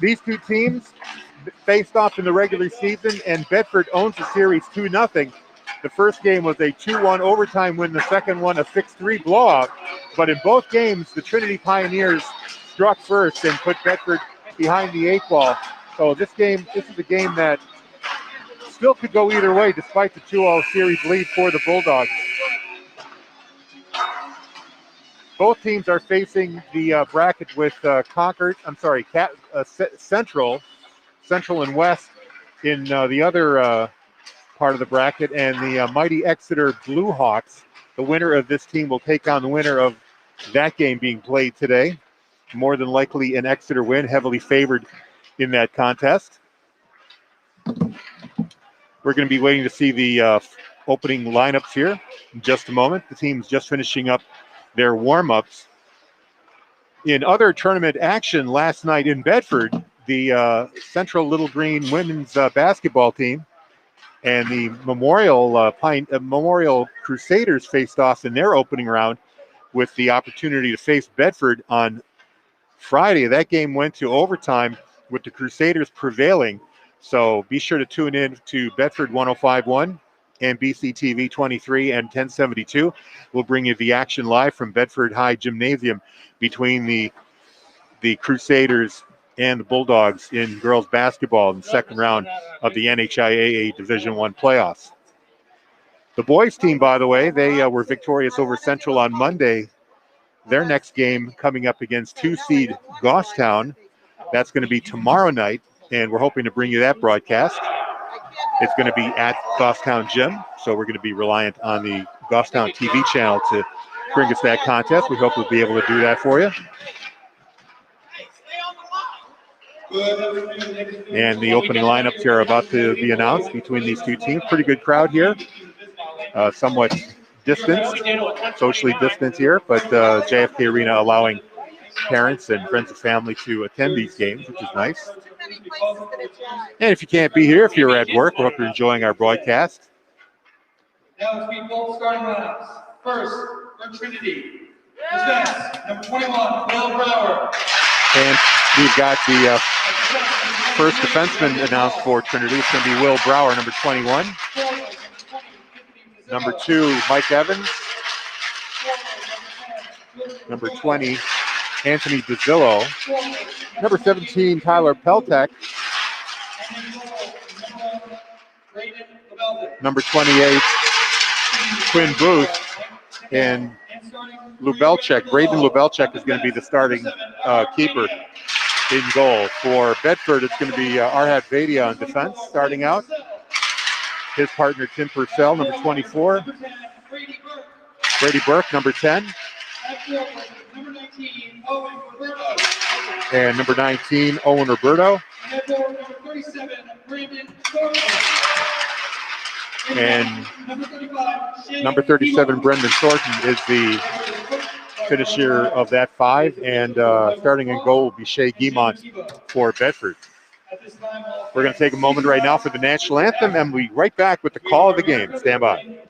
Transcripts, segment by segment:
these two teams faced off in the regular season, and Bedford owns the series 2-0. The first game was a 2-1 overtime win, the second one a 6-3 blowout. But in both games, the Trinity Pioneers struck first and put Bedford behind the 8 ball. So this is a game that still could go either way despite the 2-0 series lead for the Bulldogs. Both teams are facing the bracket with Central and West in the other part of the bracket, and the mighty Exeter Blue Hawks. The winner of this team will take on the winner of that game being played today. More than likely an Exeter win, heavily favored in that contest. We're going to be waiting to see the opening lineups here in just a moment. The team's just finishing up their warm-ups. In other tournament action last night in Bedford, the Central Little Green women's basketball team and the Memorial Crusaders faced off in their opening round with the opportunity to face Bedford on Friday. That game went to overtime with the Crusaders prevailing. So be sure to tune in to Bedford 105.1 and BCTV 23 and 1072. We'll bring you the action live from Bedford High Gymnasium between the Crusaders and the Bulldogs in girls basketball in the second round of the NHIAA Division I playoffs. The boys team, by the way, they were victorious over Central on Monday. Their next game coming up against 2-seed Goffstown. That's going to be tomorrow night, and we're hoping to bring you that broadcast. It's going to be at Goffstown Gym, so we're going to be reliant on the Goffstown TV channel to bring us that contest. We hope we'll be able to do that for you. And the opening lineups here are about to be announced between these two teams. Pretty good crowd here. Somewhat distanced, socially distanced here, but JFK Arena allowing parents and friends and family to attend these games, which is nice. And if you can't be here, if you're at work, we hope you're enjoying our broadcast. Now let's meet both starting lineups. First, for Trinity, defense, number 21, Will Brower. And we've got the first defenseman announced for Trinity. It's going to be Will Brower, number 21. Number 2, Mike Evans. Number 20, Anthony DeZillo. Number 17, Tyler Peltek. Number 28, Quinn Booth. And Lubelchek, Braden Lubelchek is going to be the starting keeper in goal. For Bedford, it's going to be Arhat Vadia on defense starting out. His partner, Tim Purcell, number 24. Brady Burke, number 10. And number 19, Owen Roberto. And number 37, Brendan Thornton, is the finisher of that 5. And starting in goal will be Shea Guimont for Bedford. We're going to take a moment right now for the national anthem, and we'll be right back with the call of the game. Stand by.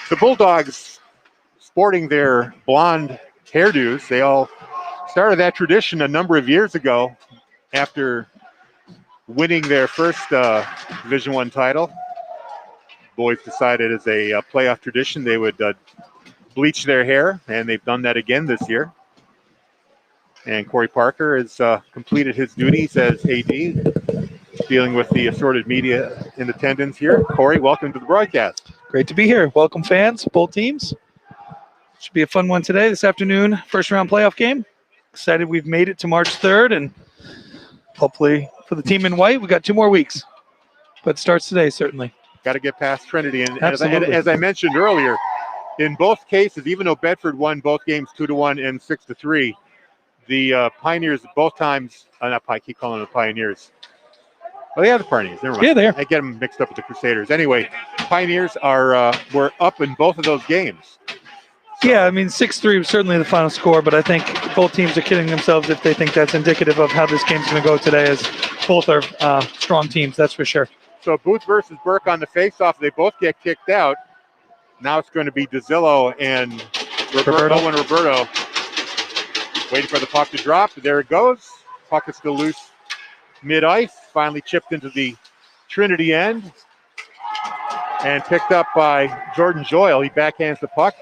The Bulldogs, sporting their blonde hairdos. They all started that tradition a number of years ago after winning their first Division I title. Boys decided as a playoff tradition they would bleach their hair, and they've done that again this year. And Corey Parker has completed his duties as AD, dealing with the assorted media in attendance here. Corey, welcome to the broadcast. Great to be here. Welcome, fans, both teams. Should be a fun one today, this afternoon, first round playoff game. Excited we've made it to March 3rd, and hopefully for the team in white, we got 2 more weeks. But it starts today, certainly. Got to get past Trinity. And as I mentioned earlier, in both cases, even though Bedford won both games 2-1 and 6-3, the Pioneers both times, I keep calling them the Pioneers. Well, they are the Pioneers. Never mind. Yeah, they are. I get them mixed up with the Crusaders. Anyway, Pioneers were up in both of those games. Yeah, I mean, 6-3 was certainly the final score, but I think both teams are kidding themselves if they think that's indicative of how this game's going to go today, as both are strong teams, that's for sure. So Booth versus Burke on the faceoff. They both get kicked out. Now it's going to be DeZillo and Owen Roberto waiting for the puck to drop. There it goes. Puck is still loose mid-ice. Finally chipped into the Trinity end and picked up by Jordan Joyle. He backhands the puck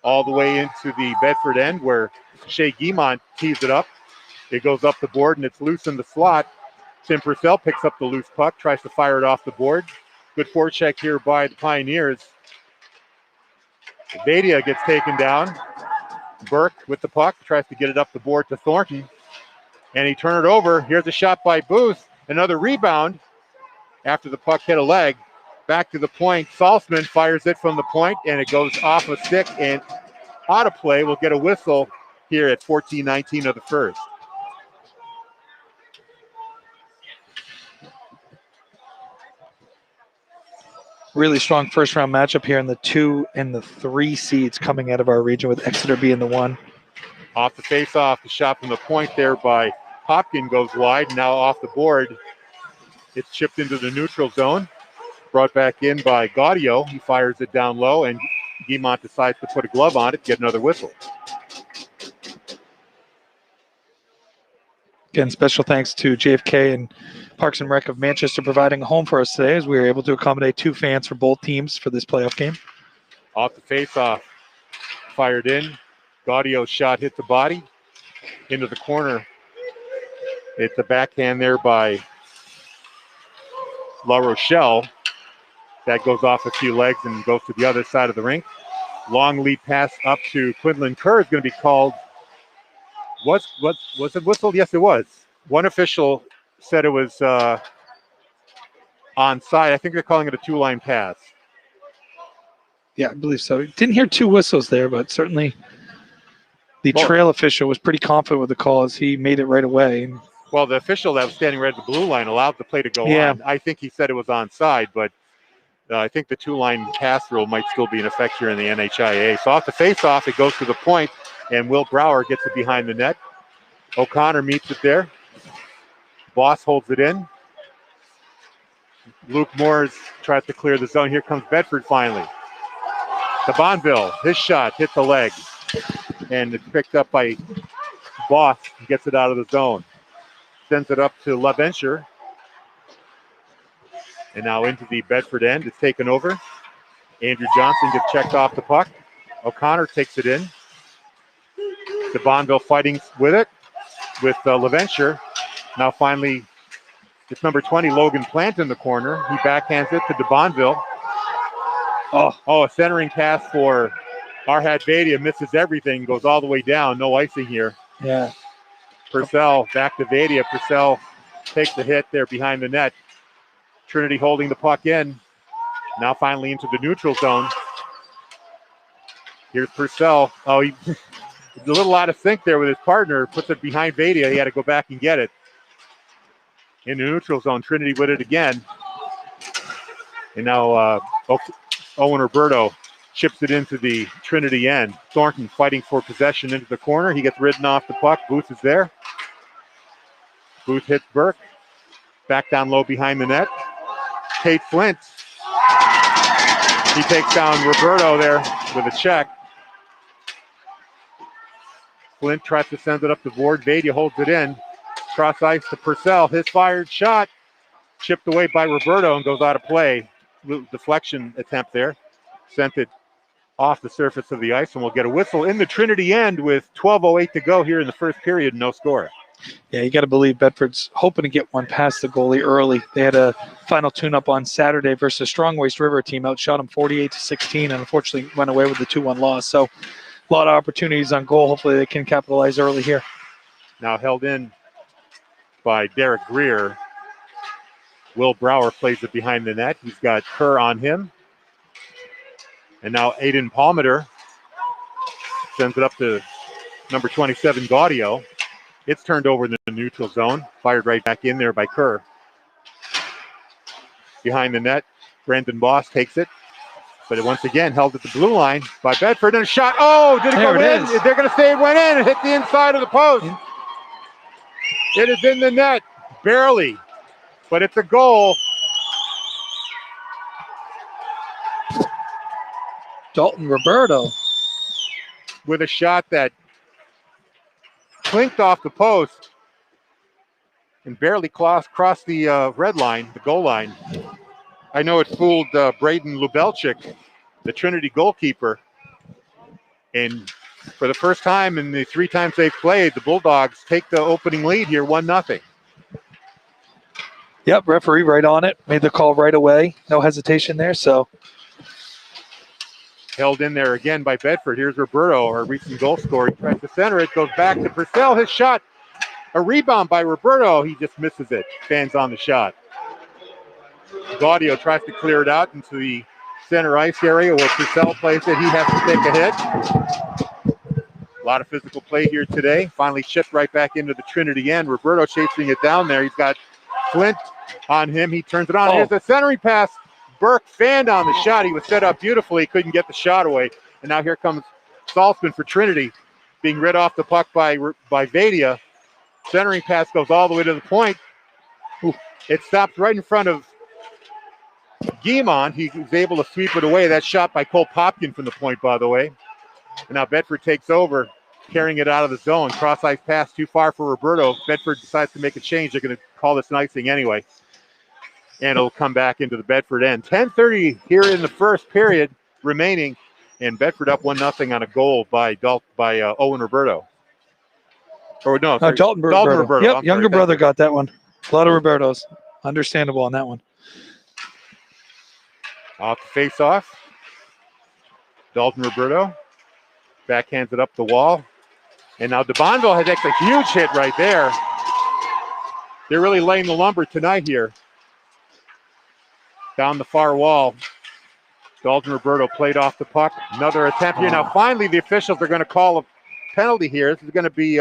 all the way into the Bedford end where Shea Guimont tees it up. It goes up the board and it's loose in the slot. Tim Purcell picks up the loose puck, tries to fire it off the board. Good forecheck here by the Pioneers. Vadia gets taken down. Burke with the puck, tries to get it up the board to Thornton. And he turned it over. Here's a shot by Booth. Another rebound after the puck hit a leg. Back to the point. Saltzman fires it from the point, and it goes off a stick and out of play. We'll get a whistle here at 14:19 of the first. Really strong first round matchup here in the 2 and the 3 seeds coming out of our region, with Exeter being the 1. Off the face-off, the shot from the point there by Hopkin goes wide. Now off the board, it's chipped into the neutral zone. Brought back in by Gaudio. He fires it down low, and Guimont decides to put a glove on it, get another whistle. Again, special thanks to JFK and Parks and Rec of Manchester providing a home for us today, as we were able to accommodate 2 fans for both teams for this playoff game. Off the face-off, fired in. Gaudio's shot hit the body into the corner. It's a backhand there by La Rochelle. That goes off a few legs and goes to the other side of the rink. Long lead pass up to Quinlan Kerr is going to be called. Was it whistled? Yes, it was. One official said it was onside. I think they're calling it a 2-line pass. Yeah, I believe so. Didn't hear 2 whistles there, but certainly the trail official was pretty confident with the call as he made it right away. Well, the official that was standing right at the blue line allowed the play to go on. I think he said it was onside, but I think the 2-line pass rule might still be in effect here in the NHIAA. So off the face-off, it goes to the point, and Will Brower gets it behind the net. O'Connor meets it there. Boss holds it in. Luke Moores tries to clear the zone. Here comes Bedford finally. To Bonneville, his shot hit the leg, and it's picked up by Boss. He gets it out of the zone. Sends it up to LaVenture. And now into the Bedford end. It's taken over. Andrew Johnson gets checked off the puck. O'Connor takes it in. De Bonneville fighting with it with LaVenture. Now finally, it's number 20, Logan Plant in the corner. He backhands it to De Bonneville. Oh, a centering pass for Arhad Vadia. Misses everything. Goes all the way down. No icing here. Yeah. Purcell back to Vadia. Purcell takes the hit there behind the net. Trinity holding the puck in. Now finally into the neutral zone. Here's Purcell. Oh, he's a little out of sync there with his partner. Puts it behind Vadia. He had to go back and get it. In the neutral zone, Trinity with it again. And now Owen Roberto chips it into the Trinity end. Thornton fighting for possession into the corner. He gets ridden off the puck. Booth is there. Booth hits Burke. Back down low behind the net. Tate Flint. He takes down Roberto there with a check. Flint tries to send it up the board. Vadia holds it in. Cross ice to Purcell. His fired shot chipped away by Roberto and goes out of play. Little deflection attempt there. Sent it off the surface of the ice, and we'll get a whistle in the Trinity end with 12:08 to go here in the first period. No score. Yeah, you got to believe Bedford's hoping to get one past the goalie early. They had a final tune-up on Saturday versus a strong Waste River team. Outshot them 48-16, and unfortunately went away with the 2-1 loss. So a lot of opportunities on goal. Hopefully they can capitalize early here. Now held in by Derek Greer. Will Brower plays it behind the net. He's got Kerr on him. And now Aiden Palmater sends it up to number 27, Gaudio. It's turned over in the neutral zone. Fired right back in there by Kerr. Behind the net, Brandon Boss takes it. But it once again held at the blue line by Bedford. And a shot. Oh, did it go in? They're going to say it went in and hit the inside of the post. It is in the net. Barely. But it's a goal. Dalton Roberto with a shot that clinked off the post and barely crossed the red line, the goal line. I know it fooled Braden Lubelchik, the Trinity goalkeeper. And for the first time in the 3 times they've played, the Bulldogs take the opening lead here, 1-0. Yep, referee right on it. Made the call right away. No hesitation there, so. Held in there again by Bedford. Here's Roberto, our recent goal scorer. He tries to center it, goes back to Purcell. His shot, a rebound by Roberto. He just misses it. Fans on the shot. Gaudio tries to clear it out into the center ice area where Purcell plays it. He has to take a hit. A lot of physical play here today. Finally chipped right back into the Trinity end. Roberto chasing it down there. He's got Flint on him. He turns it on. Here's a centering pass. Burke fanned on the shot. He was set up beautifully. Couldn't get the shot away. And now here comes Saltzman for Trinity, being rid off the puck by Vadia. Centering pass goes all the way to the point. Ooh. It stops right in front of Guimond. He was able to sweep it away. That shot by Cole Popkin from the point, by the way. And now Bedford takes over, carrying it out of the zone. Cross-ice pass too far for Roberto. Bedford decides to make a change. They're going to call this an icing anyway. And it'll come back into the Bedford end. 10:30 here in the first period remaining, and Bedford up 1-0 on a goal by Owen Roberto. Or no, sorry, Dalton Roberto. Yep, younger brother got that one. A lot of Robertos. Understandable on that one. Off the face-off. Dalton Roberto backhands it up the wall. And now DeBonville has a huge hit right there. They're really laying the lumber tonight here. Down the far wall. Dalton Roberto played off the puck. Another attempt here. Now finally the officials are going to call a penalty here. This is going to be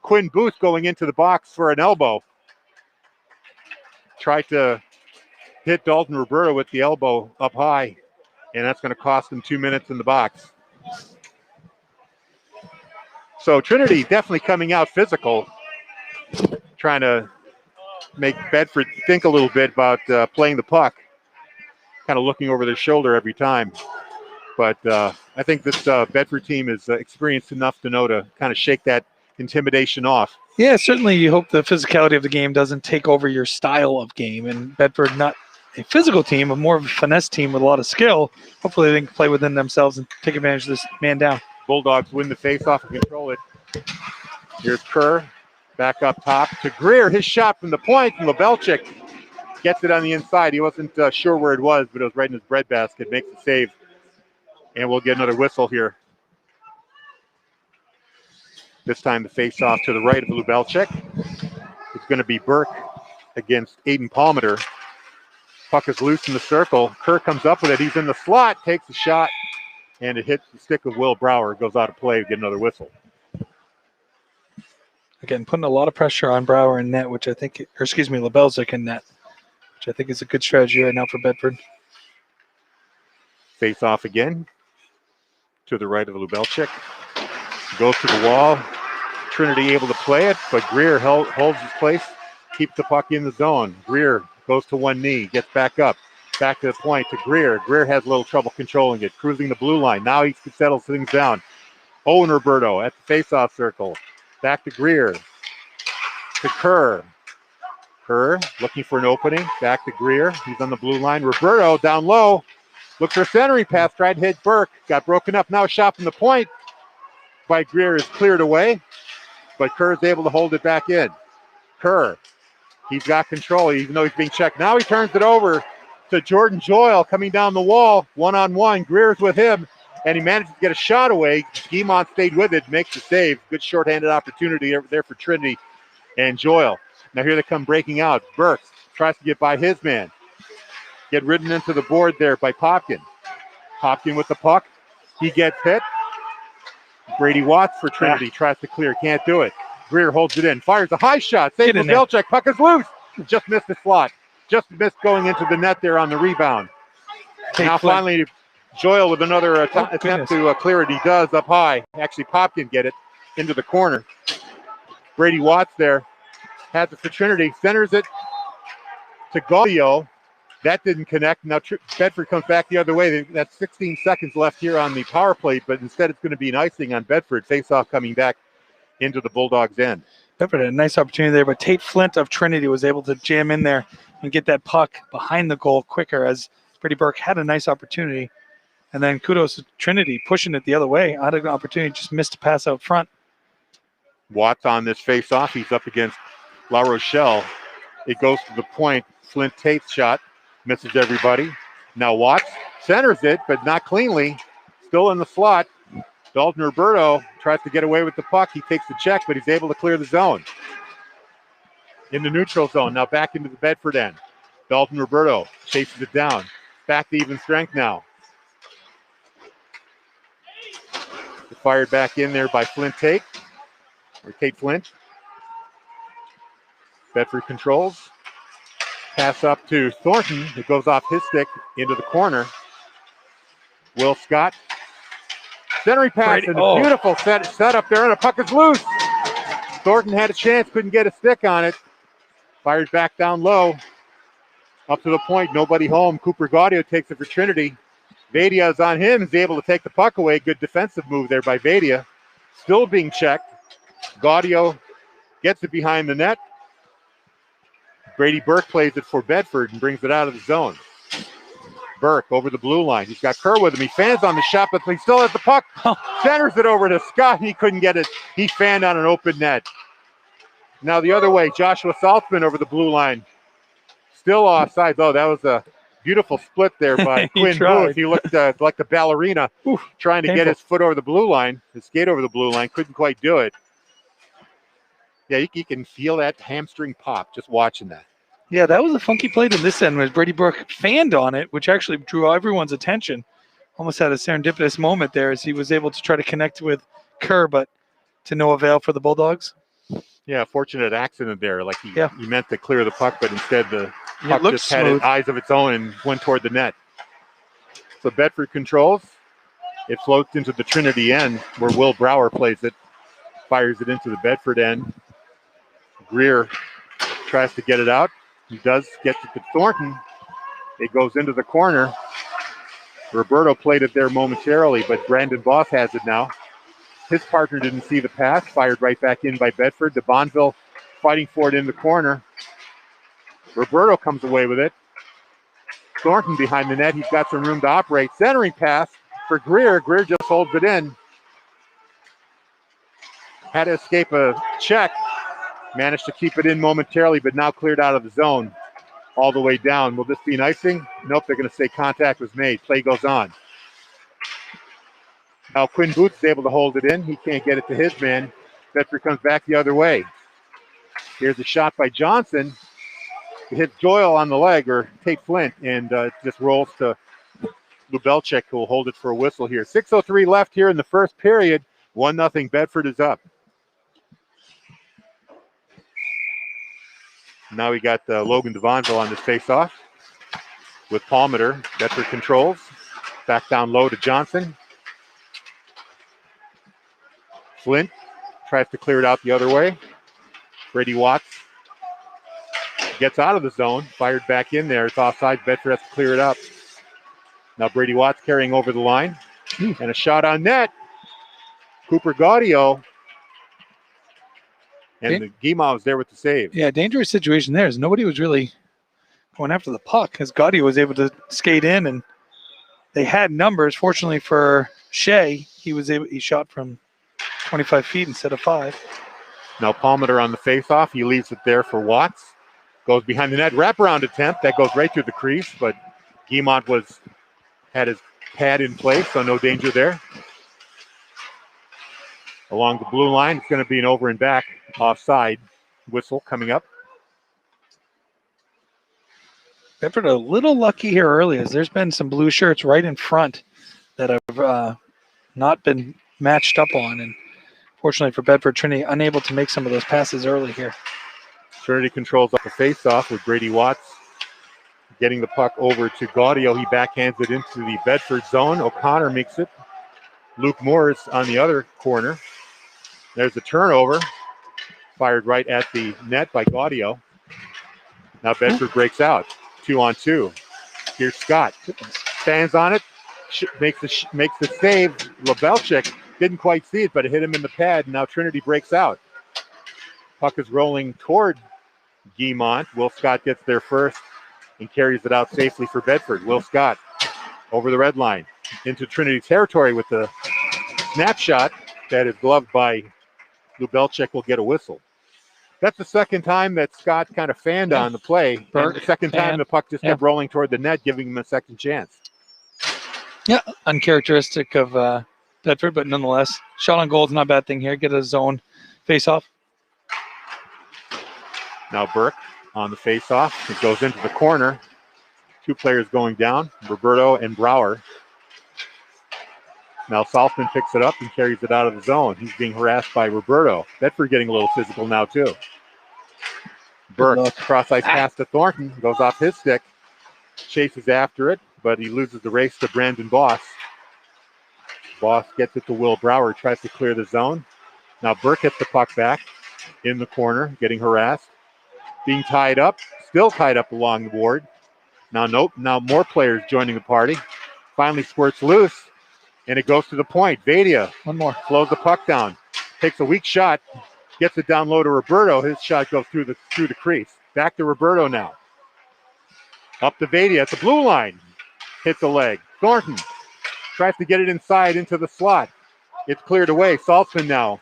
Quinn Booth going into the box for an elbow. Tried to hit Dalton Roberto with the elbow up high, and that's going to cost him 2 minutes in the box. So Trinity definitely coming out physical, trying to make Bedford think a little bit about playing the puck. Kind of looking over their shoulder every time. But I think this Bedford team is experienced enough to know to kind of shake that intimidation off. Yeah, certainly you hope the physicality of the game doesn't take over your style of game. And Bedford, not a physical team, but more of a finesse team with a lot of skill. Hopefully they can play within themselves and take advantage of this man down. Bulldogs win the faceoff and control it. Here's Kerr back up top to Greer. His shot from the point from Lubelchik. Gets it on the inside. He wasn't sure where it was, but it was right in his breadbasket. Makes the save. And we'll get another whistle here. This time the face-off to the right of Lubelchik. It's going to be Burke against Aiden Palmater. Puck is loose in the circle. Kerr comes up with it. He's in the slot, takes a shot, and it hits the stick of Will Brower. It goes out of play. We get another whistle. Again, putting a lot of pressure on Brower in net, which I think, or excuse me, Lubelchik in net, which I think is a good strategy right now for Bedford. Face off again to the right of Lubelchik. Goes to the wall. Trinity able to play it, but Greer holds his place, keeps the puck in the zone. Greer goes to one knee, gets back up, back to the point to Greer. Greer has a little trouble controlling it, cruising the blue line. Now he settles things down. Owen Roberto at the face-off circle. Back to Greer. To Kerr. Kerr looking for an opening. Back to Greer. He's on the blue line. Roberto down low. Looks for a centering pass. Tried to hit Burke. Got broken up. Now a shot from the point by Greer is cleared away. But Kerr is able to hold it back in. Kerr. He's got control even though he's being checked. Now he turns it over to Jordan Joyle coming down the wall. One-on-one. Greer's with him. And he manages to get a shot away. Guimont stayed with it. Makes the save. Good shorthanded opportunity there for Trinity and Joyle. Now here they come breaking out. Burke tries to get by his man. Get ridden into the board there by Popkin. Popkin with the puck. He gets hit. Brady Watts for Trinity tries to clear. Can't do it. Greer holds it in. Fires a high shot. Save from Belchek. Puck is loose. Just missed the slot. Just missed going into the net there on the rebound. Now finally Joyle with another attempt to clear it. He does up high. Actually Popkin get it into the corner. Brady Watts there. Has it for Trinity. Centers it to Gaudio. That didn't connect. Now Bedford comes back the other way. That's 16 seconds left here on the power play, but instead it's going to be an icing on Bedford. Face-off coming back into the Bulldogs' end. Bedford had a nice opportunity there, but Tate Flint of Trinity was able to jam in there and get that puck behind the goal quicker as Brady Burke had a nice opportunity. And then kudos to Trinity pushing it the other way. Had an opportunity, just missed a pass out front. Watts on this face-off. He's up against La Rochelle. It goes to the point. Flint Tate's shot. Misses everybody. Now Watts centers it, but not cleanly. Still in the slot. Dalton Roberto tries to get away with the puck. He takes the check, but he's able to clear the zone. In the neutral zone. Now back into the Bedford end. Dalton Roberto chases it down. Back to even strength now. Fired back in there by Flint Tate. Or Tate Flint. Bedford controls. Pass up to Thornton. It goes off his stick into the corner. Will Scott. Centering pass and a beautiful set up there, and the puck is loose. Thornton had a chance, couldn't get a stick on it. Fired back down low. Up to the point, nobody home. Cooper Gaudio takes it for Trinity. Vadia is on him. He's able to take the puck away. Good defensive move there by Vadia. Still being checked. Gaudio gets it behind the net. Brady Burke plays it for Bedford and brings it out of the zone. Burke over the blue line. He's got Kerr with him. He fans on the shot, but he still has the puck. Centers it over to Scott. He couldn't get it. He fanned on an open net. Now the other way, Joshua Saltzman over the blue line. Still offside. Oh, that was a beautiful split there by Quinn Booth. He looked like the ballerina trying to get his foot over the blue line, his skate over the blue line. Couldn't quite do it. Yeah, you can feel that hamstring pop just watching that. Yeah, that was a funky play to this end where Brady Burke fanned on it, which actually drew everyone's attention. Almost had a serendipitous moment there as he was able to try to connect with Kerr, but to no avail for the Bulldogs. Yeah, fortunate accident there. Like he meant to clear the puck, but instead the puck just smooth. had eyes of its own and went toward the net. So Bedford controls. It floats into the Trinity end where Will Brower plays it. Fires it into the Bedford end. Greer tries to get it out. He does get it to Thornton. It goes into the corner. Roberto played it there momentarily, but Brandon Voss has it now. His partner didn't see the pass. Fired right back in by Bedford. De Bonville fighting for it in the corner. Roberto comes away with it. Thornton behind the net. He's got some room to operate. Centering pass for Greer. Greer just holds it in. Had to escape a check. Managed to keep it in momentarily, but now cleared out of the zone all the way down. Will this be an icing? Nope, they're going to say contact was made. Play goes on. Now Quinn Booth is able to hold it in. He can't get it to his man. Bedford comes back the other way. Here's a shot by Johnson. It hits Joyle on the leg, or Tate Flint, and it just rolls to Lubelchik, who will hold it for a whistle here. 6:03 left here in the first period. 1-0 Bedford is up. Now we got Logan DeVonville on this face-off with Palmater. Bedford controls. Back down low to Johnson. Flint tries to clear it out the other way. Brady Watts gets out of the zone. Fired back in there. It's offside. Bedford has to clear it up. Now Brady Watts carrying over the line. And a shot on net. Cooper Gaudio. And the Guimont was there with the save. Yeah, dangerous situation there. Is nobody was really going after the puck as Gaudio was able to skate in, and they had numbers. Fortunately for Shea, he shot from 25 feet instead of 5. Now Palmater on the faceoff. He leaves it there for Watts. Goes behind the net. Wraparound attempt. That goes right through the crease, but Guimont had his pad in place, so no danger there. Along the blue line, it's going to be an over and back offside whistle coming up. Bedford a little lucky here early, as there's been some blue shirts right in front that have not been matched up on, and fortunately for Bedford, Trinity unable to make some of those passes early here. Trinity controls up the faceoff with Brady Watts getting the puck over to Gaudio. He backhands it into the Bedford zone. O'Connor makes it. Luke Morris on the other corner. There's a turnover. Fired right at the net by Gaudio. Now Bedford breaks out. 2-on-2. Here's Scott. Stands on it. Makes the save. Lebelchik didn't quite see it, but it hit him in the pad. Now Trinity breaks out. Puck is rolling toward Guimont. Will Scott gets there first and carries it out safely for Bedford. Will Scott over the red line into Trinity territory with the snapshot that is gloved by Lubelchik. Will get a whistle. That's the second time that Scott kind of fanned on the play. And the second time the puck just kept rolling toward the net, giving him a second chance. Yeah, uncharacteristic of Bedford, but nonetheless, shot on goal is not a bad thing here. Get a zone face-off. Now Burke on the face-off. It goes into the corner. 2 players going down, Roberto and Brower. Now Saltzman picks it up and carries it out of the zone. He's being harassed by Roberto. Bedford getting a little physical now too. Burke, cross-ice pass to Thornton, goes off his stick, chases after it, but he loses the race to Brandon Boss. Boss gets it to Will Brower, tries to clear the zone. Now Burke gets the puck back in the corner, getting harassed. Being tied up, still tied up along the board. Now more players joining the party. Finally squirts loose, and it goes to the point. Vadia, one more, slows the puck down, takes a weak shot, gets it down low to Roberto. His shot goes through the crease. Back to Roberto now. Up to Vadia at the blue line. Hits a leg. Thornton tries to get it inside into the slot. It's cleared away. Saltzman now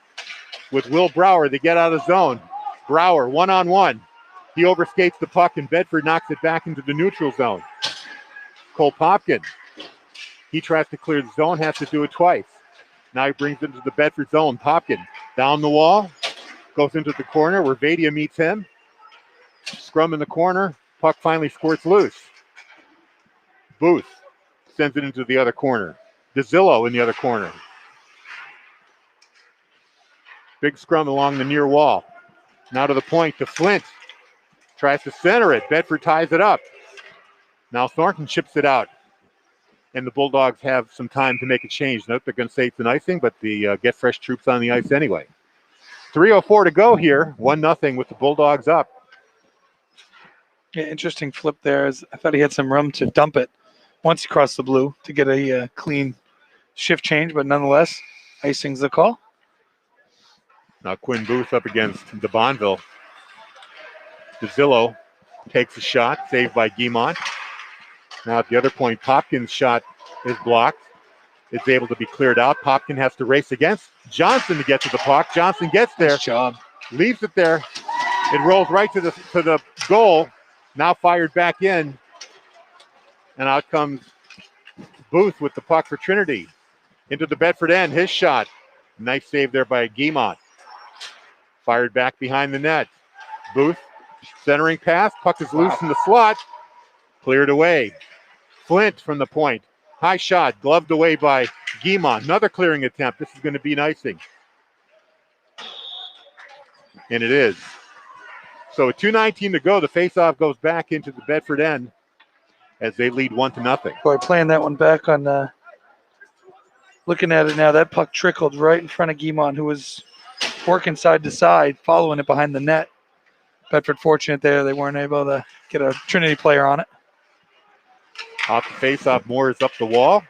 with Will Brower. They get out of zone. Brower, 1-on-1. He overskates the puck, and Bedford knocks it back into the neutral zone. Cole Popkin. He tries to clear the zone, has to do it twice. Now he brings it into the Bedford zone. Popkin down the wall, goes into the corner where Vadia meets him. Scrum in the corner. Puck finally squirts loose. Booth sends it into the other corner. DeZillo in the other corner. Big scrum along the near wall. Now to the point to Flint. Tries to center it. Bedford ties it up. Now Thornton chips it out. And the Bulldogs have some time to make a change. Note they're going to say it's an icing, but they get fresh troops on the ice anyway. 3:04 to go here. 1-0 with the Bulldogs up. Yeah, interesting flip there. I thought he had some room to dump it once he crossed the blue to get a clean shift change, but nonetheless, icing's the call. Now Quinn Booth up against the Bonneville. DeZillo takes a shot, saved by Guimont. Now at the other point, Popkin's shot is blocked. It's able to be cleared out. Popkin has to race against Johnson to get to the puck. Johnson gets there. Nice job. Leaves it there. It rolls right to the goal. Now fired back in. And out comes Booth with the puck for Trinity. Into the Bedford end. His shot. Nice save there by Guimont. Fired back behind the net. Booth, centering pass. Puck is loose in the slot. Cleared away. Flint from the point. High shot. Gloved away by Guimont. Another clearing attempt. This is going to be an icing. And it is. So with 2:19 to go, the faceoff goes back into the Bedford end as they lead 1-0. Boy, playing that one back on looking at it now, that puck trickled right in front of Guimont, who was working side to side, following it behind the net. Bedford fortunate there. They weren't able to get a Trinity player on it. Off the faceoff, Moore is up the wall.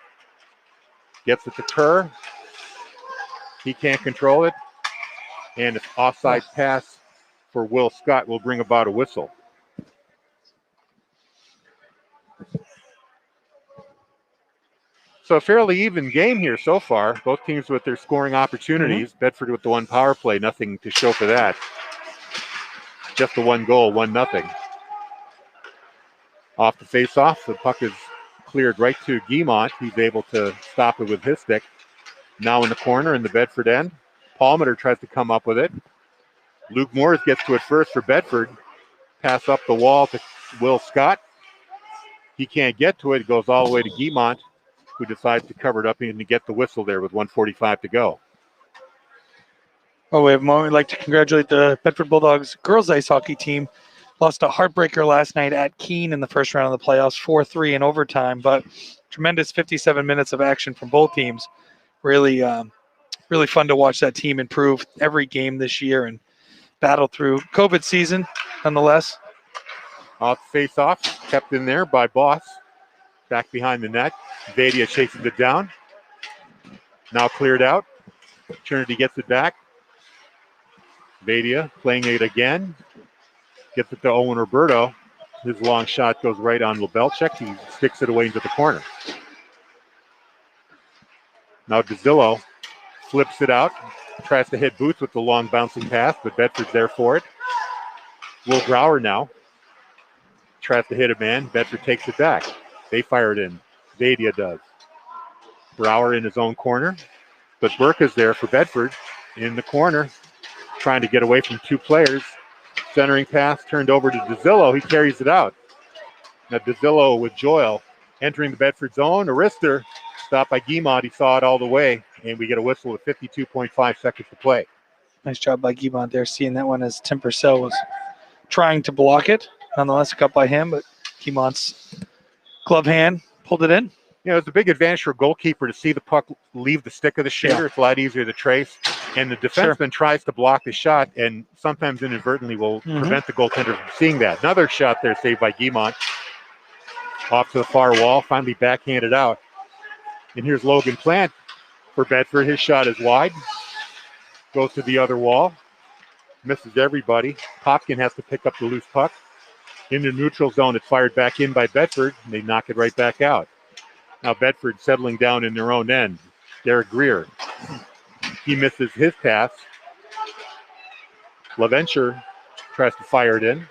Gets it to Kerr. He can't control it. And an offside pass for Will Scott will bring about a whistle. So a fairly even game here so far. Both teams with their scoring opportunities. Bedford with the one power play, nothing to show for that. Just the one goal, 1-0. Off the face-off, the puck is cleared right to Guimont. He's able to stop it with his stick. Now in the corner in the Bedford end. Palmater tries to come up with it. Luke Morris gets to it first for Bedford. Pass up the wall to Will Scott. He can't get to it. It goes all the way to Guimont, who decides to cover it up and to get the whistle there with 1:45 to go. Well, we have a moment. We'd like to congratulate the Bedford Bulldogs girls ice hockey team. Lost a heartbreaker last night at Keene in the first round of the playoffs, 4-3 in overtime, but tremendous 57 minutes of action from both teams. Really, really fun to watch that team improve every game this year and battle through COVID season, nonetheless. Off the face-off, kept in there by Boss. Back behind the net. Vadia chases it down. Now cleared out. Trinity gets it back. Vadia playing it again. Gets it to Owen Roberto. His long shot goes right on Lebelchek. He sticks it away into the corner. Now DeZillo flips it out. Tries to hit Boots with the long bouncing pass, but Bedford's there for it. Will Brower now tries to hit a man. Bedford takes it back. They fire it in. Vadia does. Brower in his own corner, but Burke is there for Bedford in the corner, trying to get away from two players. Centering pass turned over to DeZillo. He carries it out. Now DeZillo with Joyle entering the Bedford zone. Arister stopped by Guimont. He saw it all the way, and we get a whistle with 52.5 seconds to play. Nice job by Guimont there, seeing that one as Tim Purcell was trying to block it. Nonetheless, a cut by him, but Guimont's glove hand pulled it in. You know, it's a big advantage for a goalkeeper to see the puck leave the stick of the shooter. Yeah. It's a lot easier to trace. And the defenseman tries to block the shot and sometimes inadvertently will prevent the goaltender from seeing that. Another shot there saved by Guimont. Off to the far wall, finally backhanded out. And here's Logan Plant for Bedford. His shot is wide. Goes to the other wall. Misses everybody. Popkin has to pick up the loose puck. In the neutral zone, it's fired back in by Bedford, and they knock it right back out. Now Bedford settling down in their own end. Derek Greer. He misses his pass. LaVenture tries to fire it in.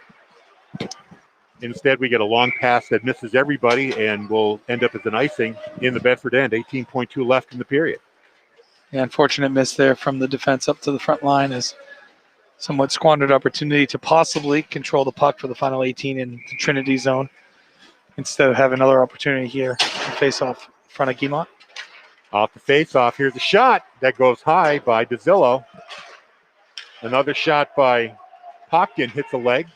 Instead, we get a long pass that misses everybody and will end up as an icing in the Bedford end. 18.2 left in the period. Yeah, unfortunate miss there from the defense up to the front line is somewhat squandered opportunity to possibly control the puck for the final 18 in the Trinity zone instead of having another opportunity here to face off in front of Guimont. Off the face-off, here's a shot that goes high by DeZillo. Another shot by Popkin hits a leg.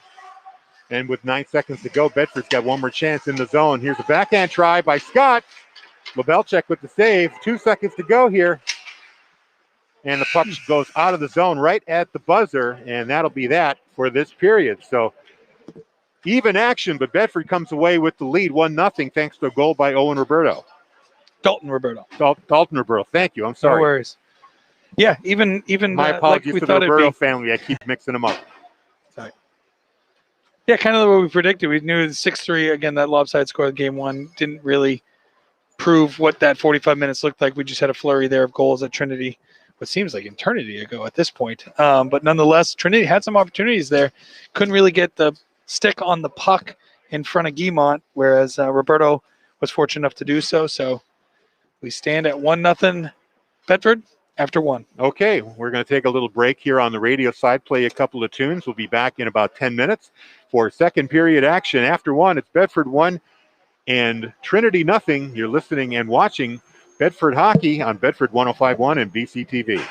And with 9 seconds to go, Bedford's got one more chance in the zone. Here's a backhand try by Scott. Lebelchek with the save. 2 seconds to go here. And the puck goes out of the zone right at the buzzer, and that'll be that for this period. So even action, but Bedford comes away with the lead, 1-0, thanks to a goal by Owen Roberto. Dalton Roberto. Dalton Roberto, thank you. I'm sorry. No worries. Yeah, even my apologies like to the Roberto family. I keep mixing them up. Sorry. Yeah, kind of what we predicted. We knew 6-3, again, that lopsided score of game one didn't really prove what that 45 minutes looked like. We just had a flurry there of goals at Trinity, what seems like eternity ago at this point. But nonetheless, Trinity had some opportunities there. Couldn't really get the stick on the puck in front of Guimont, whereas Roberto was fortunate enough to do so. So we stand at 1-0 Bedford after one. Okay, we're going to take a little break here on the radio side, play a couple of tunes. We'll be back in about 10 minutes for second period action. After one, it's Bedford 1 and Trinity 0. You're listening and watching Bedford Hockey on Bedford 105.1 and BCTV.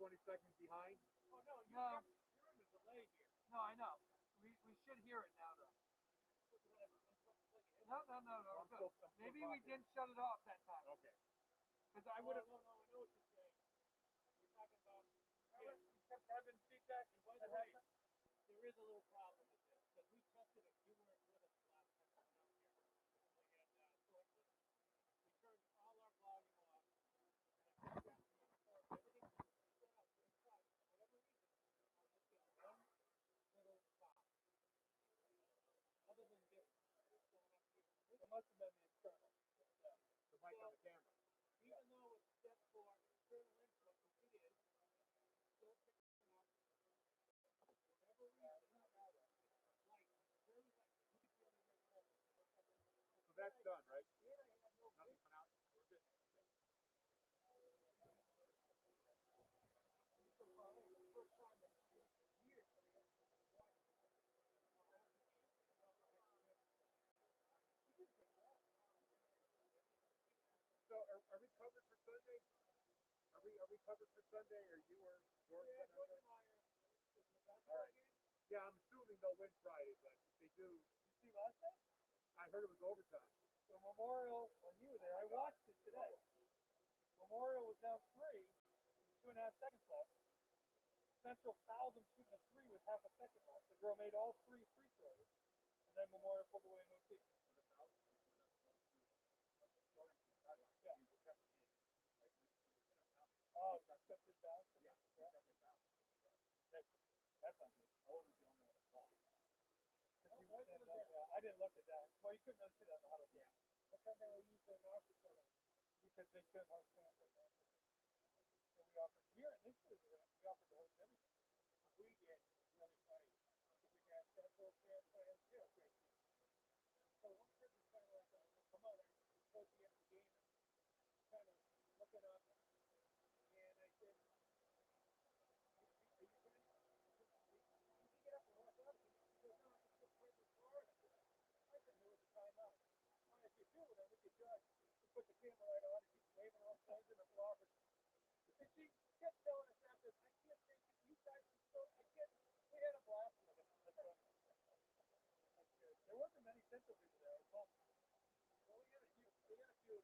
20 seconds behind? Oh, no, you're in the delay here. No, I know. We should hear it now, though. No. Good. Maybe we didn't shut it off that time. Okay. Because I would have. No, I know what you're saying. You're talking about. Yeah, we kept having feedback. And by the way, there is a little problem with this because we tested it. You weren't with us the last time we went out here. We had we turned all our volume off. And everything was set up inside. For whatever reason, I just get one little pop. Other than this, it must have been the external. The mic on the camera. Even though it's set for external input, which it is, still picking up. For whatever reason, light, very light. You can feel it. So that's done, right? Here I have no Nothing coming out? We're good. first time in years. So are we covered for Sunday? Are we covered for Sunday, or you or George? Yeah, George and I are. All right. Yeah, I'm assuming they'll win Friday, but if they do, You see last night? I heard it was overtime. So Memorial, when you were there, I watched it today. Memorial was down 3, 2.5 seconds left. Central fouled them shooting a 3 with half a second left. The girl made all 3 free throws, and then Memorial pulled away in OT. Yeah. Oh, that's it down? Yeah. That's not good. I didn't look at that. Well, you couldn't see that. Yeah. What kind of use their mouth because they couldn't host campus. So we offered here in this city, we offered to host everything. We did really funny. We had Central Fair plans too. So one person kind of like, come on, I'm supposed to get the game, kind of looking up, and I said, are you kidding? You can get up and walk up. He goes, no, I'm just going to Florida. I said, there was a timeout. Well, if you do, then we could judge. We put the camera right on, and he's waving all signs in the block. And she kept telling us after, I can't think you guys are so, I can't, we had a blast with it. There wasn't many Central people there. Well, we had a few.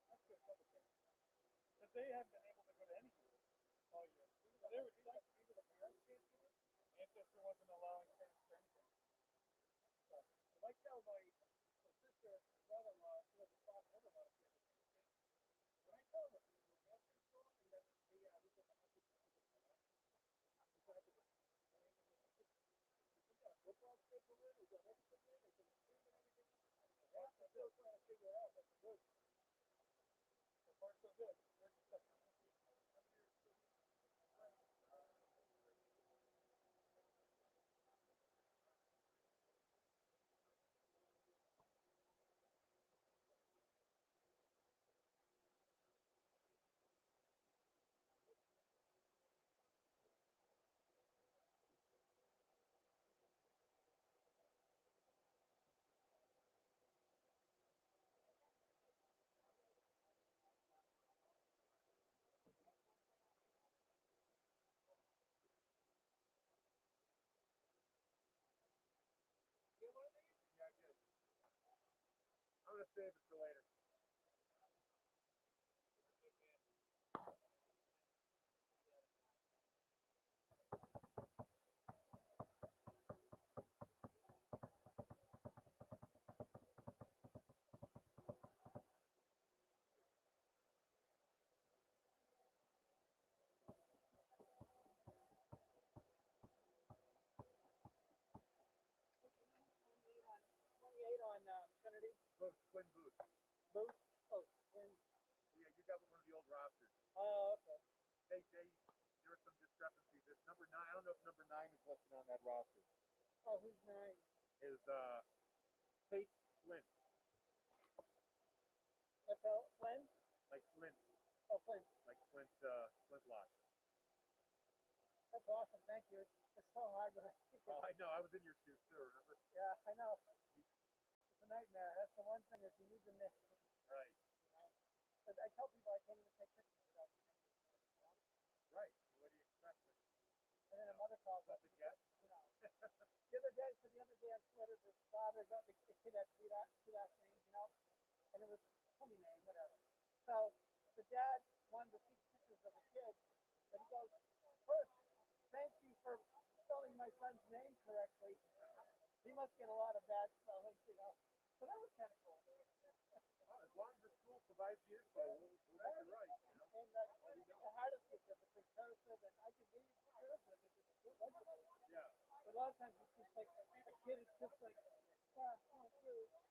That's good. But they haven't been able to go to any games all year. They were like, either the parents can't do it, Manchester wasn't allowing parents or anything. So, I like how my sister and brother-in-law, who was a top never wanted to get the game. When I told them, Manchester school, and then we got a football schedule in, we got everything in, we can stream and everything. Yeah, I'm still trying to figure out what's good. So far, so good. There's the stuff. Yeah, I did. I'm going to save it for later. On Trinity. Twin Booth. Booth? Oh, Twin. Yeah, you got one of the old rosters. Oh, okay. There were some discrepancies. There's number 9. I don't know if number 9 is listed on that roster. Oh, who's 9? Is Kate Flint. FL Flynn? Like Flint. Oh, Flynn. Like Flintlock. That's awesome. Thank you. It's so hard, but Oh, I know. I was in your shoes too, remember? yeah, I know. It's a nightmare. That's the one thing that you need to miss. Right. But I tell people I can't even take pictures without Right. What do you expect? And then a mother calls up the jet. The other day, on Twitter, his father got the kid had two last names, and it was funny name, whatever. So the dad wanted to see pictures of the kid, and he goes, first, thank you for spelling my son's name correctly. He must get a lot of bad spelling, So that was kind of cool. As long as the school provides the info, we'll make it right. And the hardest is if it's cursive, and I can read cursive if it's good. Yeah. But a lot of times it's just like a kid is just like, I'm gonna A is I.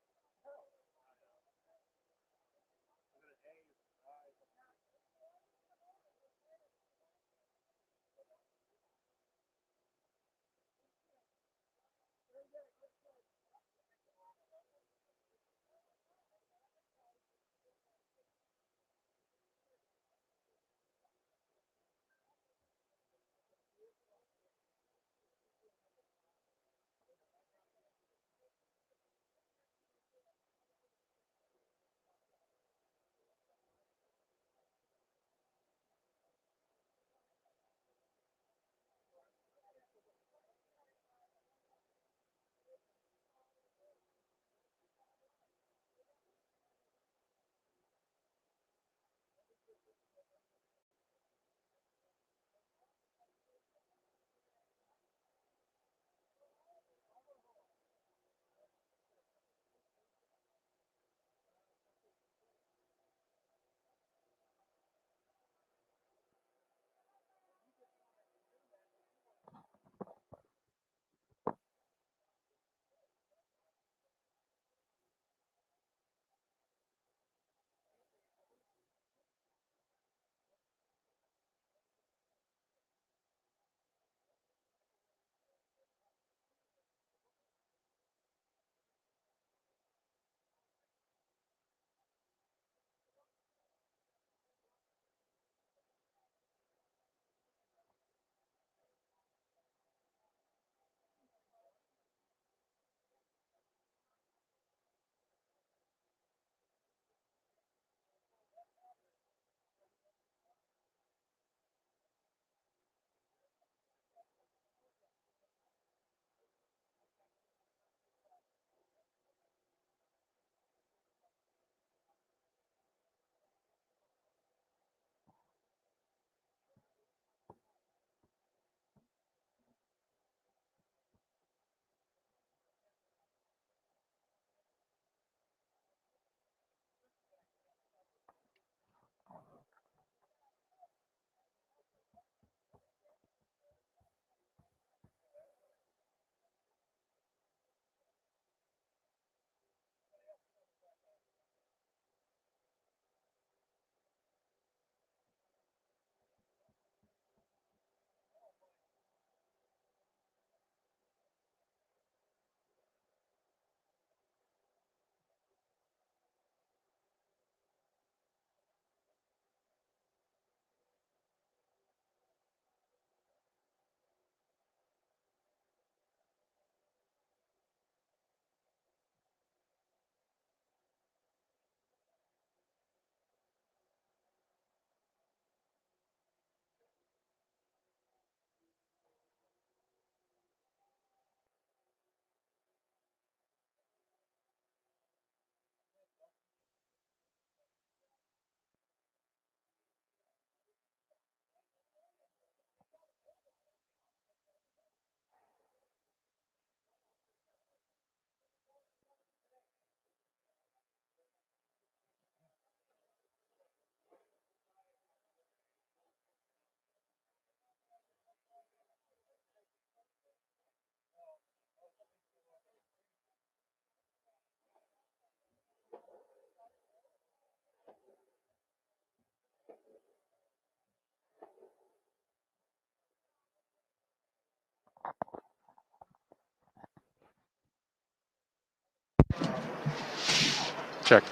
Check.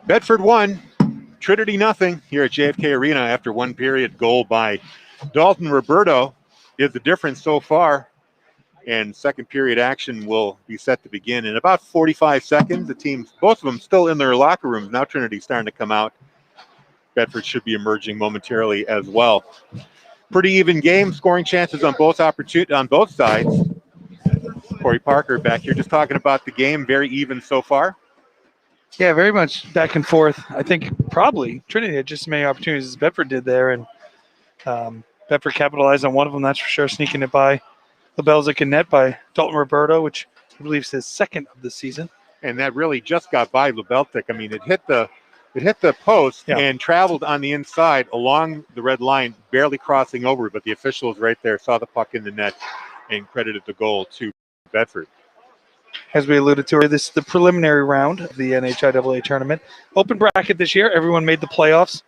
Bedford 1, Trinity nothing here at JFK Arena after one period. Goal by Dalton Roberto is the difference so far. And second period action will be set to begin in about 45 seconds. The teams, both of them still in their locker rooms. Now Trinity's starting to come out. Bedford should be emerging momentarily as well. Pretty even game, scoring chances on both sides. Corey Parker back here just talking about the game, very even so far. Yeah, very much back and forth. I think probably Trinity had just as many opportunities as Bedford did there, and Bedford capitalized on one of them, that's for sure, sneaking it by Lebelzik and net by Dalton Roberto, which I believe is his second of the season. And that really just got by Lebelzik. I mean, it hit the post and traveled on the inside along the red line, barely crossing over, but the officials right there saw the puck in the net and credited the goal to Bedford. As we alluded to, this is the preliminary round of the NHIAA tournament. Open bracket this year. Everyone made the playoffs.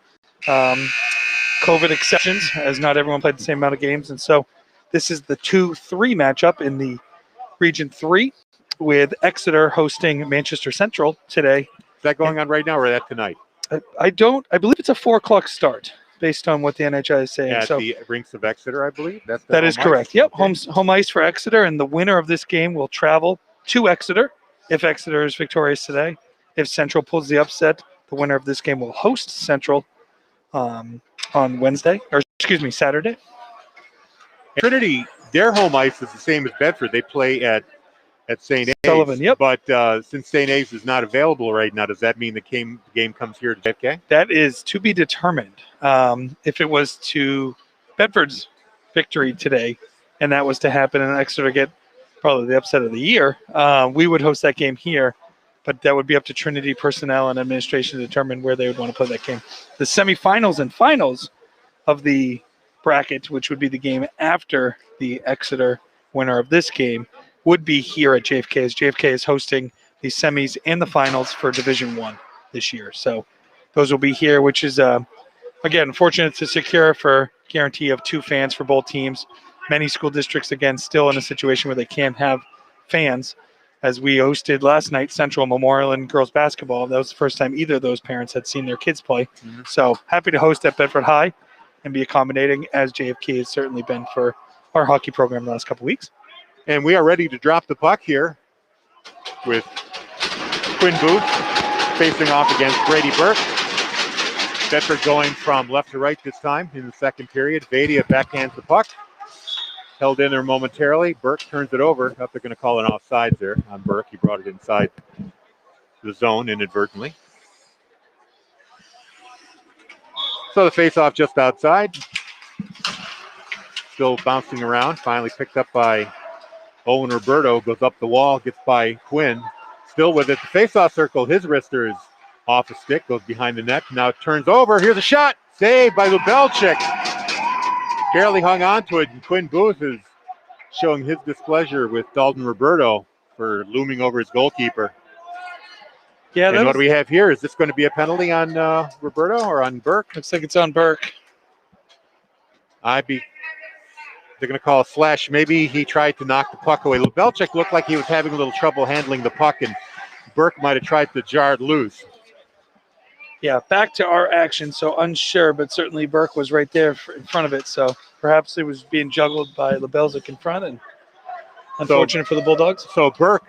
COVID exceptions, as not everyone played the same amount of games. And so this is the 2-3 matchup in the Region 3 with Exeter hosting Manchester Central today. Is that going on right now or is that tonight? I believe it's a 4 o'clock start based on what the NHI is saying. At the rinks of Exeter, I believe. That is correct. Yep, home ice for Exeter, and the winner of this game will travel to Exeter if Exeter is victorious today. If Central pulls the upset, the winner of this game will host Central on Saturday. Trinity, their home ice is the same as Bedford. They play at St. A's. Sullivan, yep. But since St. A's is not available right now, does that mean the game comes here to JFK? That is to be determined. If it was to Bedford's victory today, and that was to happen, and Exeter get probably the upset of the year, we would host that game here, but that would be up to Trinity personnel and administration to determine where they would want to play that game. The semifinals and finals of the bracket, which would be the game after the Exeter winner of this game, would be here at JFK, as JFK is hosting the semis and the finals for Division I this year. So those will be here, which is, again, fortunate to secure for guarantee of 2 fans for both teams. Many school districts, again, still in a situation where they can't have fans. As we hosted last night, Central Memorial and girls basketball. That was the first time either of those parents had seen their kids play. Mm-hmm. So happy to host at Bedford High and be accommodating, as JFK has certainly been for our hockey program the last couple weeks. And we are ready to drop the puck here with Quinn Booth facing off against Brady Burke. Bedford going from left to right this time in the second period. Vadia backhands the puck. Held in there momentarily. Burke turns it over. They're going to call an offsides there on Burke. He brought it inside the zone inadvertently. So the face-off just outside. Still bouncing around. Finally picked up by Owen Roberto. Goes up the wall. Gets by Quinn. Still with it. The face-off circle. His wrister is off the stick. Goes behind the net. Now it turns over. Here's a shot. Saved by Lubelchik. Barely hung on to it. And Quinn Booth is showing his displeasure with Dalton Roberto for looming over his goalkeeper. Yeah, and what do we have here? Is this going to be a penalty on Roberto or on Burke? Looks like it's on Burke. They're going to call a slash. Maybe he tried to knock the puck away. Lubelchik looked like he was having a little trouble handling the puck, and Burke might have tried to jar it loose. Yeah, back to our action, so unsure, but certainly Burke was right there in front of it, so perhaps it was being juggled by Lebelzik in front, and unfortunate for the Bulldogs. So Burke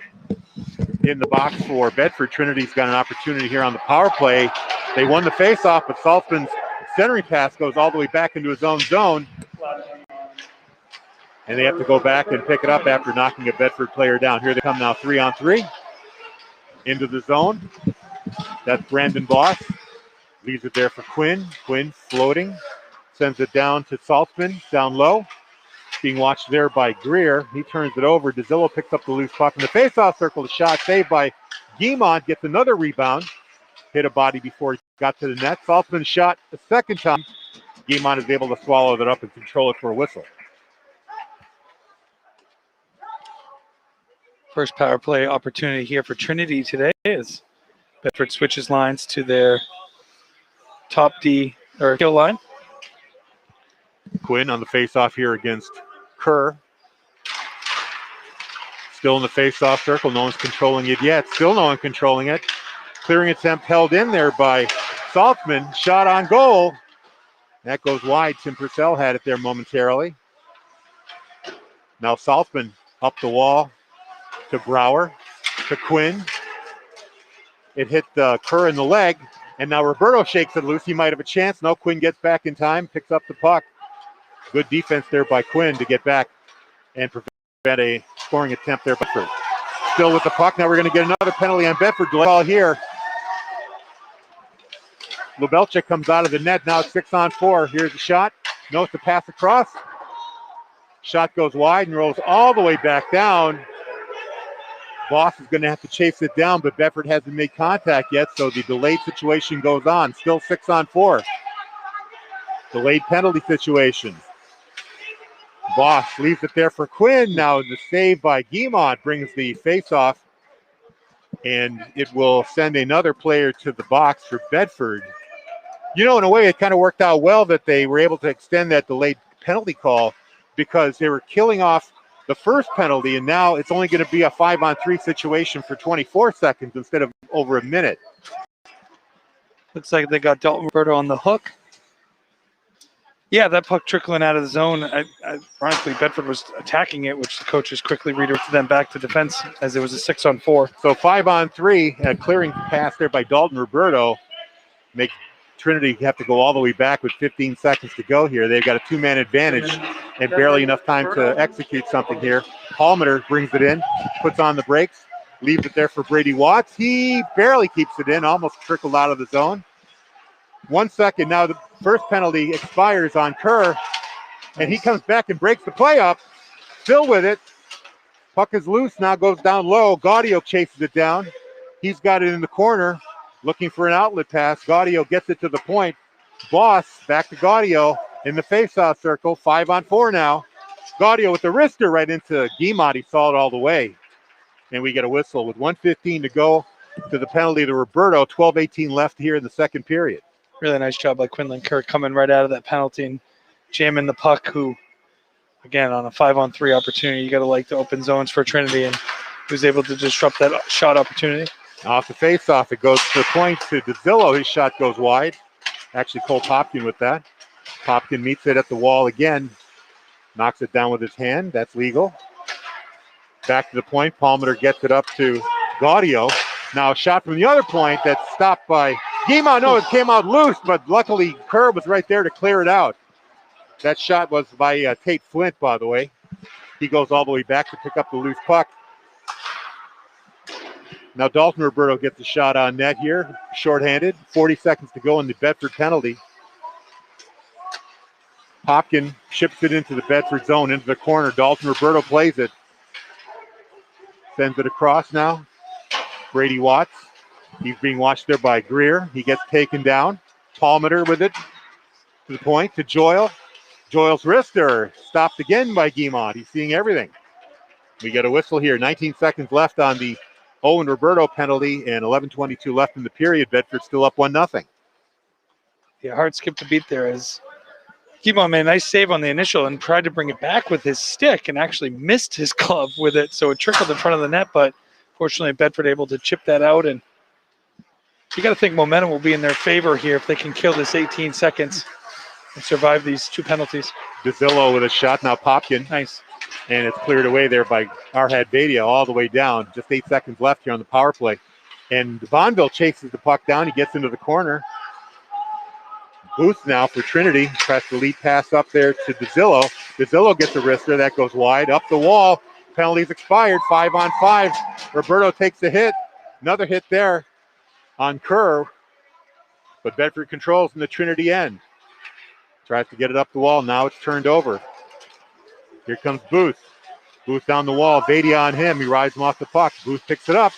in the box for Bedford. Trinity's got an opportunity here on the power play. They won the faceoff, but Saltzman's centering pass goes all the way back into his own zone, and they have to go back and pick it up after knocking a Bedford player down. Here they come now 3-on-3 into the zone. That's Brandon Boss. Leaves it there for Quinn. Quinn floating. Sends it down to Saltzman, down low. Being watched there by Greer. He turns it over. DeZillo picks up the loose puck in the faceoff circle. The shot saved by Guimont. Gets another rebound. Hit a body before he got to the net. Saltzman shot the second time. Guimont is able to swallow that up and control it for a whistle. First power play opportunity here for Trinity today is Bedford switches lines to their top D or kill line. Quinn on the face-off here against Kerr. Still in the face-off circle. No one's controlling it yet. Still no one controlling it. Clearing attempt held in there by Saltzman. Shot on goal. That goes wide. Tim Purcell had it there momentarily. Now Saltzman up the wall to Brower, to Quinn. It hit Kerr in the leg, and now Roberto shakes it loose. He might have a chance. No, Quinn gets back in time, picks up the puck. Good defense there by Quinn to get back and prevent a scoring attempt there. Bedford still with the puck. Now we're going to get another penalty on Bedford. Ball here. Lubelchik comes out of the net. Now it's 6-on-4. Here's the shot. No, it's a pass across. Shot goes wide and rolls all the way back down. Boss is going to have to chase it down, but Bedford hasn't made contact yet, so the delayed situation goes on. Still 6-on-4. Delayed penalty situation. Boss leaves it there for Quinn. Now the save by Guimont brings the face-off, and it will send another player to the box for Bedford. You know, in a way, it kind of worked out well that they were able to extend that delayed penalty call because they were killing off the first penalty, and now it's only going to be a 5-on-3 situation for 24 seconds instead of over a minute. Looks like they got Dalton Roberto on the hook. Yeah, that puck trickling out of the zone. Ironically, Bedford was attacking it, which the coaches quickly redirected them back to defense as it was a 6-on-4. So 5-on-3, a clearing pass there by Dalton Roberto. Makes Trinity have to go all the way back with 15 seconds to go here. They've got a 2-man advantage and barely enough time to execute something here. Palmer brings it in, puts on the brakes, leaves it there for Brady Watts. He barely keeps it in, almost trickled out of the zone. 1 second, now the first penalty expires on Kerr, and he comes back and breaks the play up. Still with it. Puck is loose, now goes down low. Gaudio chases it down. He's got it in the corner, looking for an outlet pass. Gaudio gets it to the point. Boss back to Gaudio in the faceoff circle. 5-on-4 now. Gaudio with the wrister right into Guimont. He saw it all the way. And we get a whistle with 1:15 to go to the penalty to Roberto. 12:18 left here in the second period. Really nice job by Quinlan Kerr coming right out of that penalty and jamming the puck, who, again, on a 5-on-3 opportunity, you got to like the open zones for Trinity, and he was able to disrupt that shot opportunity. Off the face-off, it goes to the point to DeZillo. His shot goes wide. Actually, Cole Popkin with that. Popkin meets it at the wall again. Knocks it down with his hand. That's legal. Back to the point. Palmer gets it up to Gaudio. Now a shot from the other point that's stopped by Guimont. No, it came out loose, but luckily Kerr was right there to clear it out. That shot was by Tate Flint, by the way. He goes all the way back to pick up the loose puck. Now Dalton Roberto gets a shot on net here, shorthanded. 40 seconds to go in the Bedford penalty. Popkin ships it into the Bedford zone, into the corner. Dalton Roberto plays it. Sends it across now. Brady Watts. He's being watched there by Greer. He gets taken down. Palmer with it to the point to Joyle. Joyle's wrister stopped again by Guimont. He's seeing everything. We get a whistle here. 19 seconds left on the Owen Roberto penalty and 11:22 left in the period. Bedford still up 1-0. Yeah, hard skip to beat there as Guimont made a nice save on the initial and tried to bring it back with his stick and actually missed his glove with it, so it trickled in front of the net, but fortunately Bedford able to chip that out, and you got to think momentum will be in their favor here if they can kill this 18 seconds and survive these two penalties. DeZillo with a shot, now Popkin. Nice. And it's cleared away there by Arhad Badia all the way down. Just 8 seconds left here on the power play. And Bonneville chases the puck down. He gets into the corner. Booth now for Trinity. Tries the lead pass up there to DeZillo. DeZillo gets a wrister. That goes wide. Up the wall. Penalties expired. 5-on-5. Roberto takes a hit. Another hit there on Kerr. But Bedford controls in the Trinity end. Tries to get it up the wall. Now it's turned over. Here comes Booth. Booth down the wall. Badia on him. He rides him off the puck. Booth picks it up.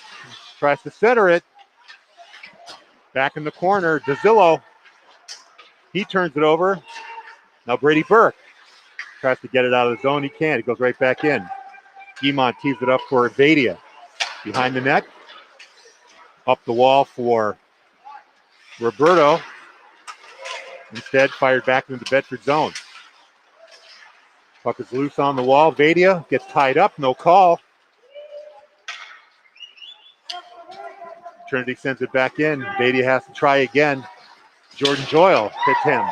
Tries to center it. Back in the corner. DeZillo. He turns it over. Now Brady Burke tries to get it out of the zone. He can't. It goes right back in. Guimont tees it up for Badia. Behind the net. Up the wall for Roberto. Instead, fired back into the Bedford zone. Puck is loose on the wall. Badia gets tied up. No call. Trinity sends it back in. Vadia has to try again. Jordan Joyle hits him.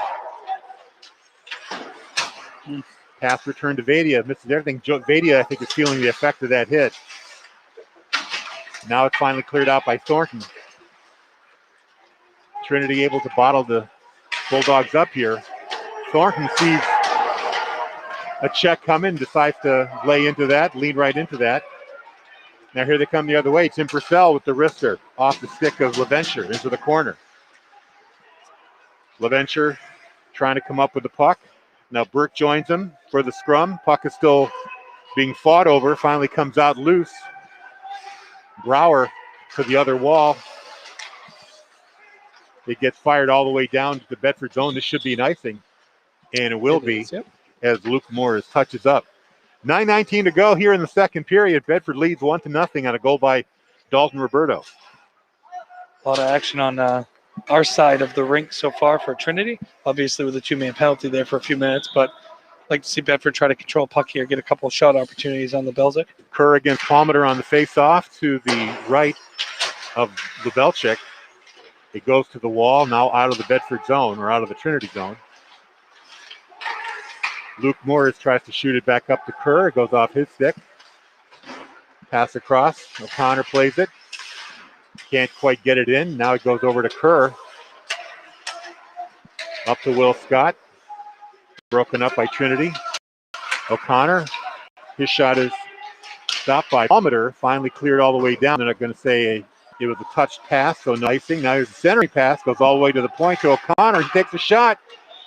Pass return to Vadia. Misses everything. Vadia, I think, is feeling the effect of that hit. Now it's finally cleared out by Thornton. Trinity able to bottle the Bulldogs up here. Thornton sees a check coming, decides to lay into that, lean right into that. Now here they come the other way. Tim Purcell with the wrister off the stick of LaVenture into the corner. LaVenture trying to come up with the puck. Now Burke joins him for the scrum. Puck is still being fought over. Finally comes out loose. Brower to the other wall. It gets fired all the way down to the Bedford zone. This should be an icing, and it will be, as Luke Morris touches up. 9:19 to go here in the second period. Bedford leads 1-0 on a goal by Dalton Roberto. A lot of action on our side of the rink so far for Trinity. Obviously with a two-man penalty there for a few minutes, but I'd like to see Bedford try to control puck here, get a couple of shot opportunities on the Belzic. Kerr against Palmater on the face-off to the right of Lubelczyk. It goes to the wall, now out of the Bedford zone, or out of the Trinity zone. Luke Morris tries to shoot it back up to Kerr. It goes off his stick. Pass across. O'Connor plays it. Can't quite get it in. Now it goes over to Kerr. Up to Will Scott. Broken up by Trinity. O'Connor. His shot is stopped by Palmater. Finally cleared all the way down. They're not going to say it was a touched pass, so no icing. Now here's a centering pass. Goes all the way to the point to O'Connor. He takes a shot.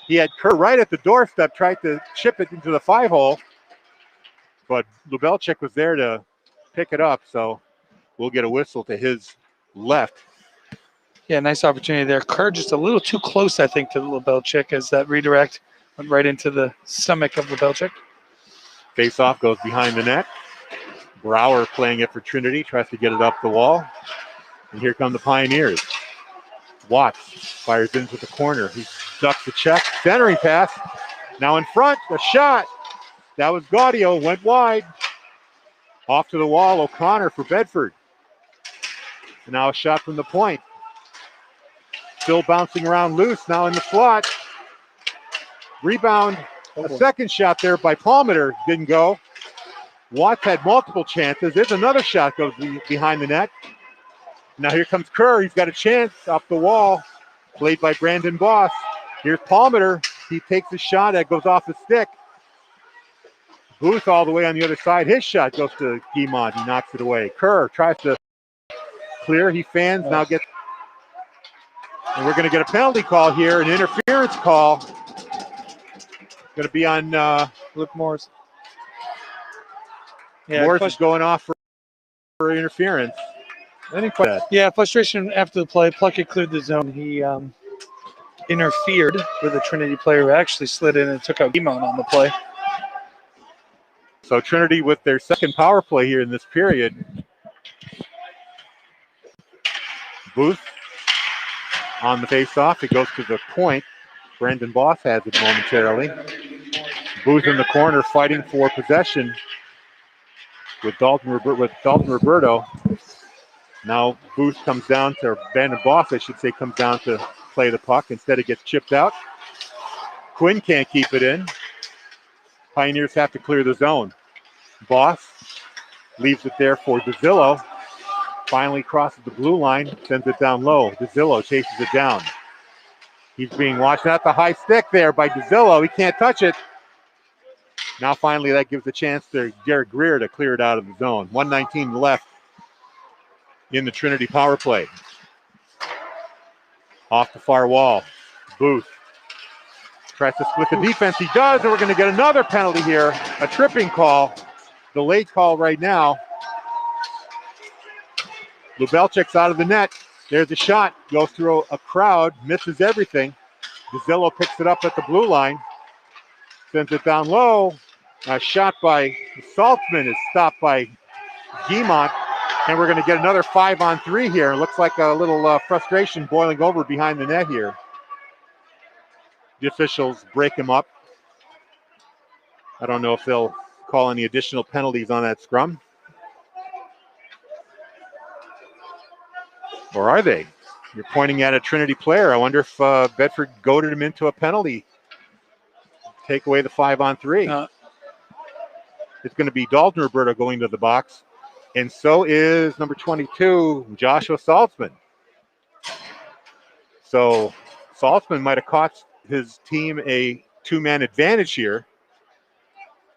He had Kerr right at the doorstep, tried to chip it into the 5-hole. But Lubelczyk was there to pick it up, so we'll get a whistle to his left. Yeah, nice opportunity there. Kerr just a little too close, I think, to Lubelczyk as that redirect went right into the stomach of Lubelczyk. Face-off goes behind the net. Brower playing it for Trinity, tries to get it up the wall. And here come the Pioneers. Watts fires into the corner. He ducks the check. Centering pass. Now in front, a shot. That was Gaudio, went wide. Off to the wall, O'Connor for Bedford. And now a shot from the point. Still bouncing around loose, now in the slot. Rebound. A second shot there by Palmater, didn't go. Watts had multiple chances. There's another shot goes behind the net. Now here comes Kerr. He's got a chance off the wall. Played by Brandon Boss. Here's Palmater. He takes a shot that goes off the stick. Booth all the way on the other side. His shot goes to Guimont. He knocks it away. Kerr tries to clear. He fans. Now gets. And we're going to get a penalty call here. An interference call. Going to be on Luke Morris. Yeah, Morris is going off for interference. Yeah, frustration after the play. Pluckett cleared the zone. He interfered with a Trinity player who actually slid in and took out Guimont on the play. So Trinity with their second power play here in this period. Booth on the face-off. It goes to the point. Brandon Boss has it momentarily. Booth in the corner fighting for possession with Dalton Roberto. Now Booth comes down to, or Brandon Boss, I should say, comes down to play the puck. Instead it gets chipped out. Quinn can't keep it in. Pioneers have to clear the zone. Boss leaves it there for DeZillo. Finally crosses the blue line, sends it down low. DeZillo chases it down. He's being watched at the high stick there by DeZillo. He can't touch it. Now finally that gives a chance to Garrett Greer to clear it out of the zone. 1:19 left in the Trinity power play. Off the far wall. Booth tries to split the defense. He does, and we're going to get another penalty here. A tripping call. The late call right now. Lubelczyk's out of the net. There's a shot. Goes through a crowd. Misses everything. DeZillo picks it up at the blue line. Sends it down low. A shot by Saltzman is stopped by Guimont. And we're going to get another 5-on-3 here. Looks like a little frustration boiling over behind the net here. The officials break him up. I don't know if they'll call any additional penalties on that scrum. Or are they? You're pointing at a Trinity player. I wonder if Bedford goaded him into a penalty. Take away the 5-on-3. It's going to be Dalton Roberto going to the box. And so is number 22, Joshua Saltzman. So Saltzman might have cost his team a 2-man advantage here.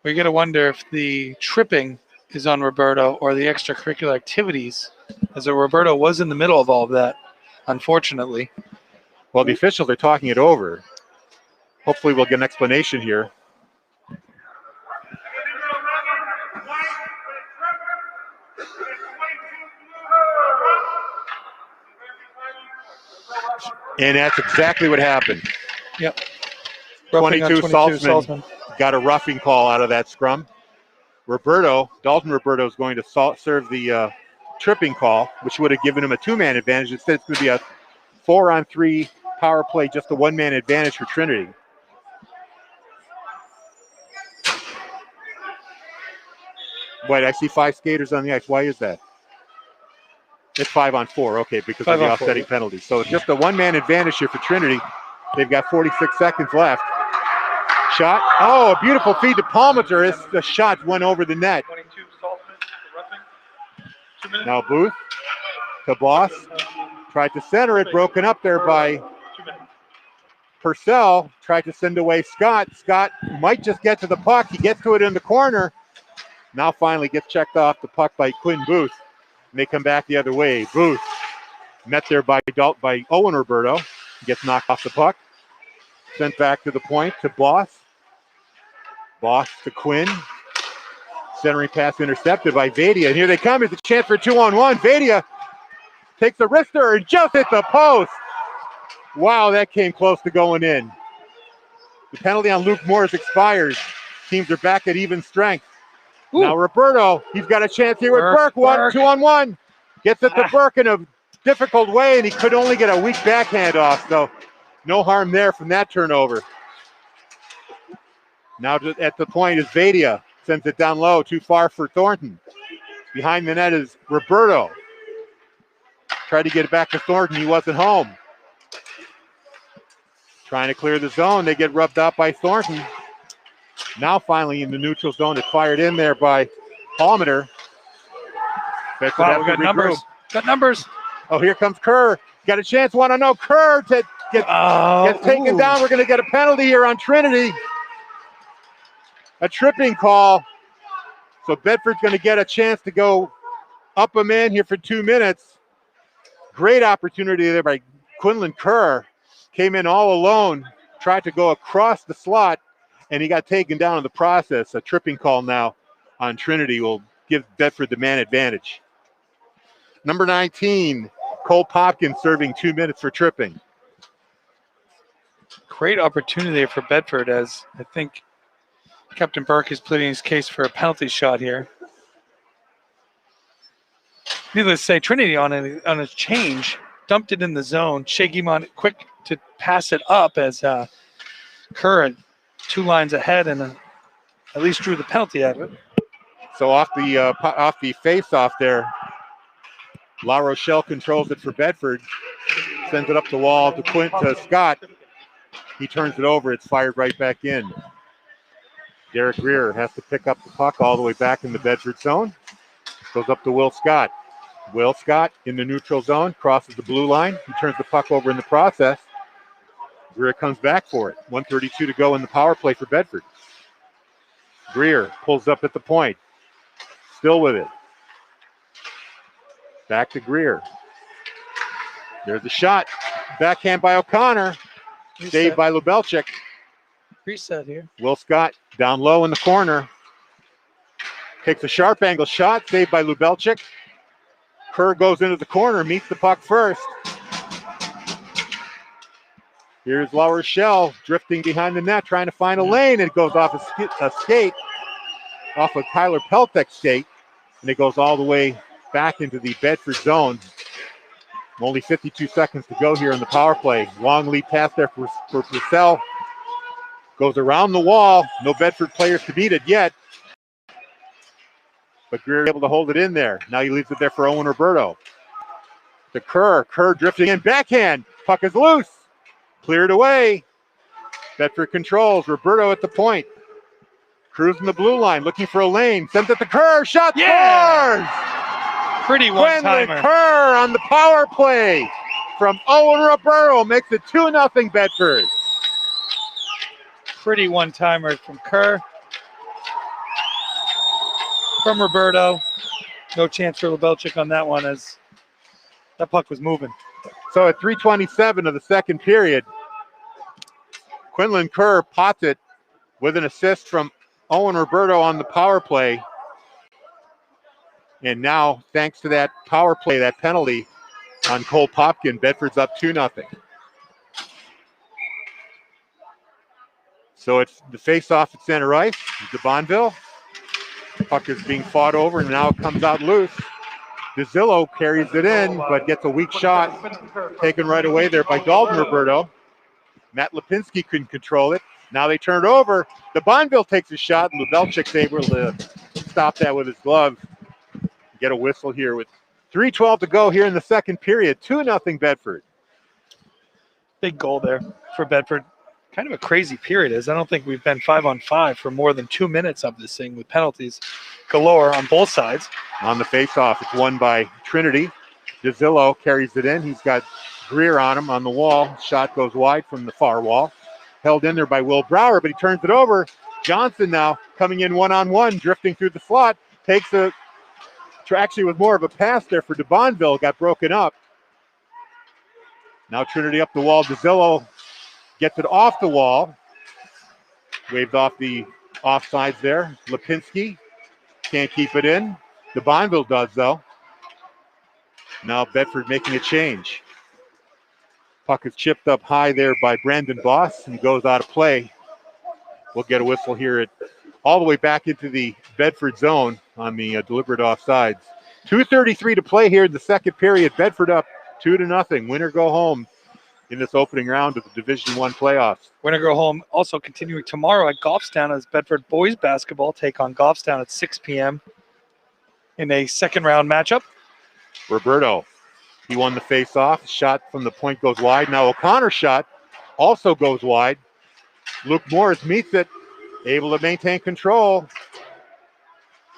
We're going to wonder if the tripping is on Roberto or the extracurricular activities, as Roberto was in the middle of all of that, unfortunately. Well, the officials are talking it over. Hopefully we'll get an explanation here. And that's exactly what happened. Yep. 22 Saltzman got a roughing call out of that scrum. Dalton Roberto is going to serve the tripping call, which would have given him a 2-man advantage. Instead, it's going to be a 4-on-3 power play, just a 1-man advantage for Trinity. Wait, I see 5 skaters on the ice. Why is that? It's 5-on-4, okay, because of the offsetting penalty. So it's just a 1-man advantage here for Trinity. They've got 46 seconds left. Shot. Oh, a beautiful feed to Palmater. The shot went over the net. 22 Saltzman, 2 minutes. Now Booth to Boss. Tried to center it, broken up there by Purcell. Tried to send away Scott. Scott might just get to the puck. He gets to it in the corner. Now finally gets checked off the puck by Quinn Booth. And they come back the other way. Booth met there by Owen Roberto. Gets knocked off the puck. Sent back to the point to Boss. Boss to Quinn. Centering pass intercepted by Vadia. And here they come. It's a chance for 2-on-1. Vadia takes the wrister and just hit the post. Wow, that came close to going in. The penalty on Luke Morris expires. Teams are back at even strength. Ooh. Now Roberto, he's got a chance here with Burke. 2-on-1. Gets it to Burke in a difficult way, and he could only get a weak backhand off. So no harm there from that turnover. Now at the point is Vadia. Sends it down low, too far for Thornton. Behind the net is Roberto. Tried to get it back to Thornton. He wasn't home. Trying to clear the zone. They get rubbed out by Thornton. Now finally in the neutral zone. It's fired in there by Palmater. Wow, we got numbers. Got numbers. Oh, here comes Kerr. Got a chance. Want to know Kerr to get taken down. We're going to get a penalty here on Trinity. A tripping call. So Bedford's going to get a chance to go up a man here for 2 minutes. Great opportunity there by Quinlan Kerr. Came in all alone, tried to go across the slot, and he got taken down in the process. A tripping call now on Trinity will give Bedford the man advantage. Number 19, Cole Popkins serving 2 minutes for tripping. Great opportunity for Bedford, as I think Captain Burke is pleading his case for a penalty shot here. Needless to say, Trinity on a change dumped it in the zone. Shaky on it quick to pass it up as Kerr 2 lines ahead and at least drew the penalty out of it. So off the face-off there, La Rochelle controls it for Bedford. Sends it up the wall to Scott. He turns it over. It's fired right back in. Derek Greer has to pick up the puck all the way back in the Bedford zone. Goes up to Will Scott. Will Scott in the neutral zone, crosses the blue line. He turns the puck over in the process. Greer comes back for it. 1:32 to go in the power play for Bedford. Greer pulls up at the point. Still with it. Back to Greer. There's a shot. Backhand by O'Connor. Saved by Lubelczyk. Reset here. Will Scott down low in the corner. Takes a sharp angle shot. Saved by Lubelczyk. Kerr goes into the corner, meets the puck first. Here's La Rochelle drifting behind the net, trying to find a lane. It goes off a skate, off of Tyler Peltek's skate, and it goes all the way back into the Bedford zone. Only 52 seconds to go here in the power play. Long lead pass there for Purcell. Goes around the wall. No Bedford players to beat it yet. But Greer able to hold it in there. Now he leaves it there for Owen Roberto. to Kerr. Kerr drifting in, backhand. Puck is loose. Cleared away. Bedford controls. Roberto at the point. Cruising the blue line, looking for a lane. Sends it to Kerr. Shot scores! Pretty Quinlan one-timer. Kerr on the power play from Owen Roberto makes it 2-0 Bedford. Pretty one-timer from Kerr. From Roberto. No chance for Lebelchik on that one as that puck was moving. So at 3:27 of the second period, Quinlan Kerr pots it with an assist from Owen Roberto on the power play. And now, thanks to that power play, that penalty on Cole Popkin, Bedford's up 2-0. So it's the face-off at center ice. De Bonville. Puck is being fought over and now it comes out loose. DeZillo carries it in, but gets a weak shot taken right away there by Dalton Roberto. Matt Lipinski couldn't control it. Now they turn it over. De Bonville takes a shot, and Lebelchik's able to stop that with his glove. Get a whistle here with 3:12 to go here in the second period. 2-0 Bedford. Big goal there for Bedford. Kind of a crazy period, as I don't think we've been 5-on-5 for more than 2 minutes of this thing with penalties galore on both sides. On the face-off, it's won by Trinity. DeZillo carries it in. He's got Greer on him on the wall. Shot goes wide from the far wall. Held in there by Will Brower, but he turns it over. Johnson now coming in one-on-one, drifting through the slot. Takes a, actually was more of a pass there for De Bonville, got broken up. Now Trinity up the wall. DeZillo gets it off the wall. Waved off the offsides there. Lipinski can't keep it in. De Bonville does, though. Now Bedford making a change. Puck is chipped up high there by Brandon Boss and goes out of play. We'll get a whistle here all the way back into the Bedford zone on the deliberate offsides. 2:33 to play here in the second period. Bedford up 2-0. Winner go home in this opening round of the Division I playoffs. Winner go home also continuing tomorrow at Goffstown as Bedford boys basketball take on Goffstown at 6 p.m. in a second round matchup. Roberto, he won the face-off. Shot from the point goes wide. Now O'Connor's shot also goes wide. Luke Morris meets it, able to maintain control.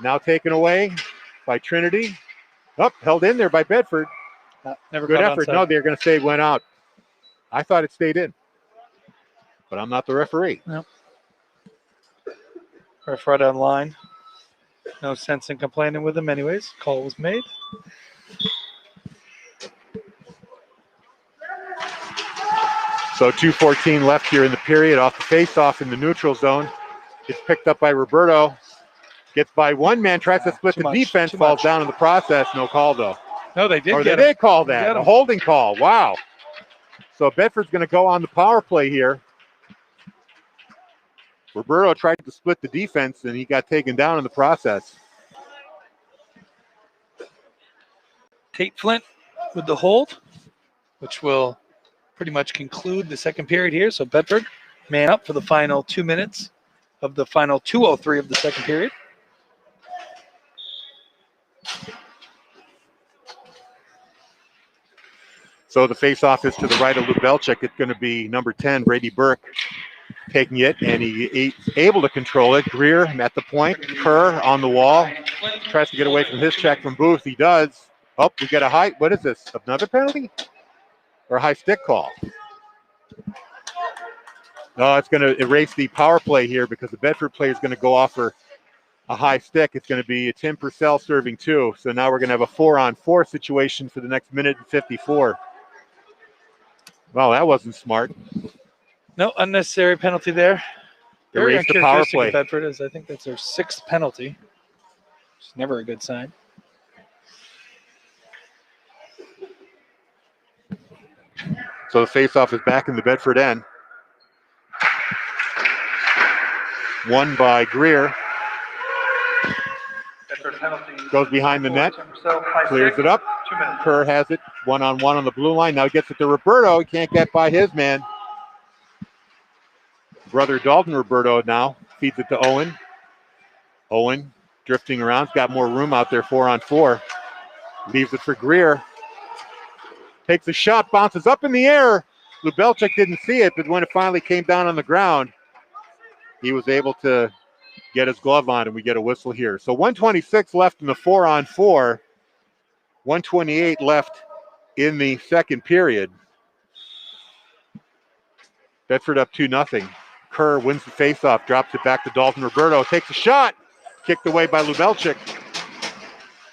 Now taken away by Trinity. Held in there by Bedford. Never Good caught effort. onside. No, they're going to say it went out. I thought it stayed in, but I'm not the referee. No. Ref right on line. No sense in complaining with him anyways. Call was made. So 2:14 left here in the period. Off the face-off in the neutral zone. It's picked up by Roberto. Gets by one man, tries to split the defense, falls down in the process. No call, though. No, they did Or get they him. did call They that. get A him. holding call. Wow. So Bedford's going to go on the power play here. Roberto tried to split the defense, and he got taken down in the process. Tate Flint with the hold, which will pretty much conclude the second period here. So Bedford man up for the final 2 minutes of the final 2:03 of the second period. So the face-off is to the right of Lebelchik. It's going to be number 10, Brady Burke, taking it, and he's able to control it. Greer at the point. Kerr on the wall. Tries to get away from his check from Booth. He does. Oh, we get a high. What is this? Another penalty? Or a high stick call? No, it's going to erase the power play here because the Bedford player is going to go off for a high stick. It's going to be Tim Purcell serving two. So now we're going to have a 4-on-4 situation for the next minute and 54. Well, that wasn't smart. No unnecessary penalty there. Very Erase the power uncharacteristic play. of Bedford is I think that's their 6th penalty. It's never a good sign. So the face-off is back in the Bedford end. Won by Greer. Bedford penalty. Goes behind the net. Clears it up. 2 minutes. Kerr has it one-on-one on the blue line. Now he gets it to Roberto. He can't get by his man. Brother Dalton Roberto now feeds it to Owen. Owen drifting around. He's got more room out there 4-on-4. Leaves it for Greer. takes a shot, bounces up in the air. Lubelczyk didn't see it, but when it finally came down on the ground, he was able to get his glove on, and we get a whistle here. So 126 left in the 4-on-4. 128 left in the second period. Bedford up 2-0. Kerr wins the faceoff, drops it back to Dalton Roberto, takes a shot, kicked away by Lubelczyk.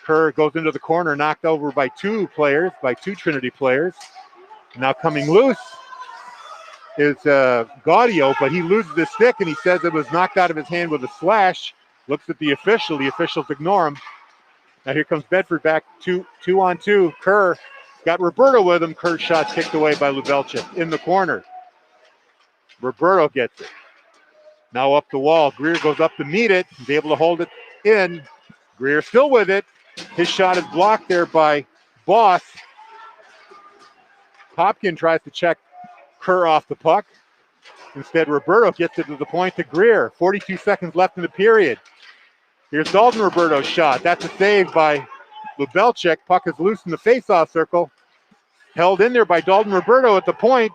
Kerr goes into the corner, knocked over by two Trinity players. Now coming loose is Gaudio, but he loses his stick, and he says it was knocked out of his hand with a slash. Looks at the official. The officials ignore him. Now here comes Bedford back, 2-on-2. Kerr got Roberto with him. Kerr's shot kicked away by Lubelczyk in the corner. Roberto gets it. Now up the wall. Greer goes up to meet it. He's able to hold it in. Greer still with it. His shot is blocked there by Boss. Popkin tries to check Kerr off the puck. Instead, Roberto gets it to the point to Greer. 42 seconds left in the period. Here's Dalton Roberto's shot. That's a save by Lubelczyk. Puck is loose in the faceoff circle. Held in there by Dalton Roberto at the point.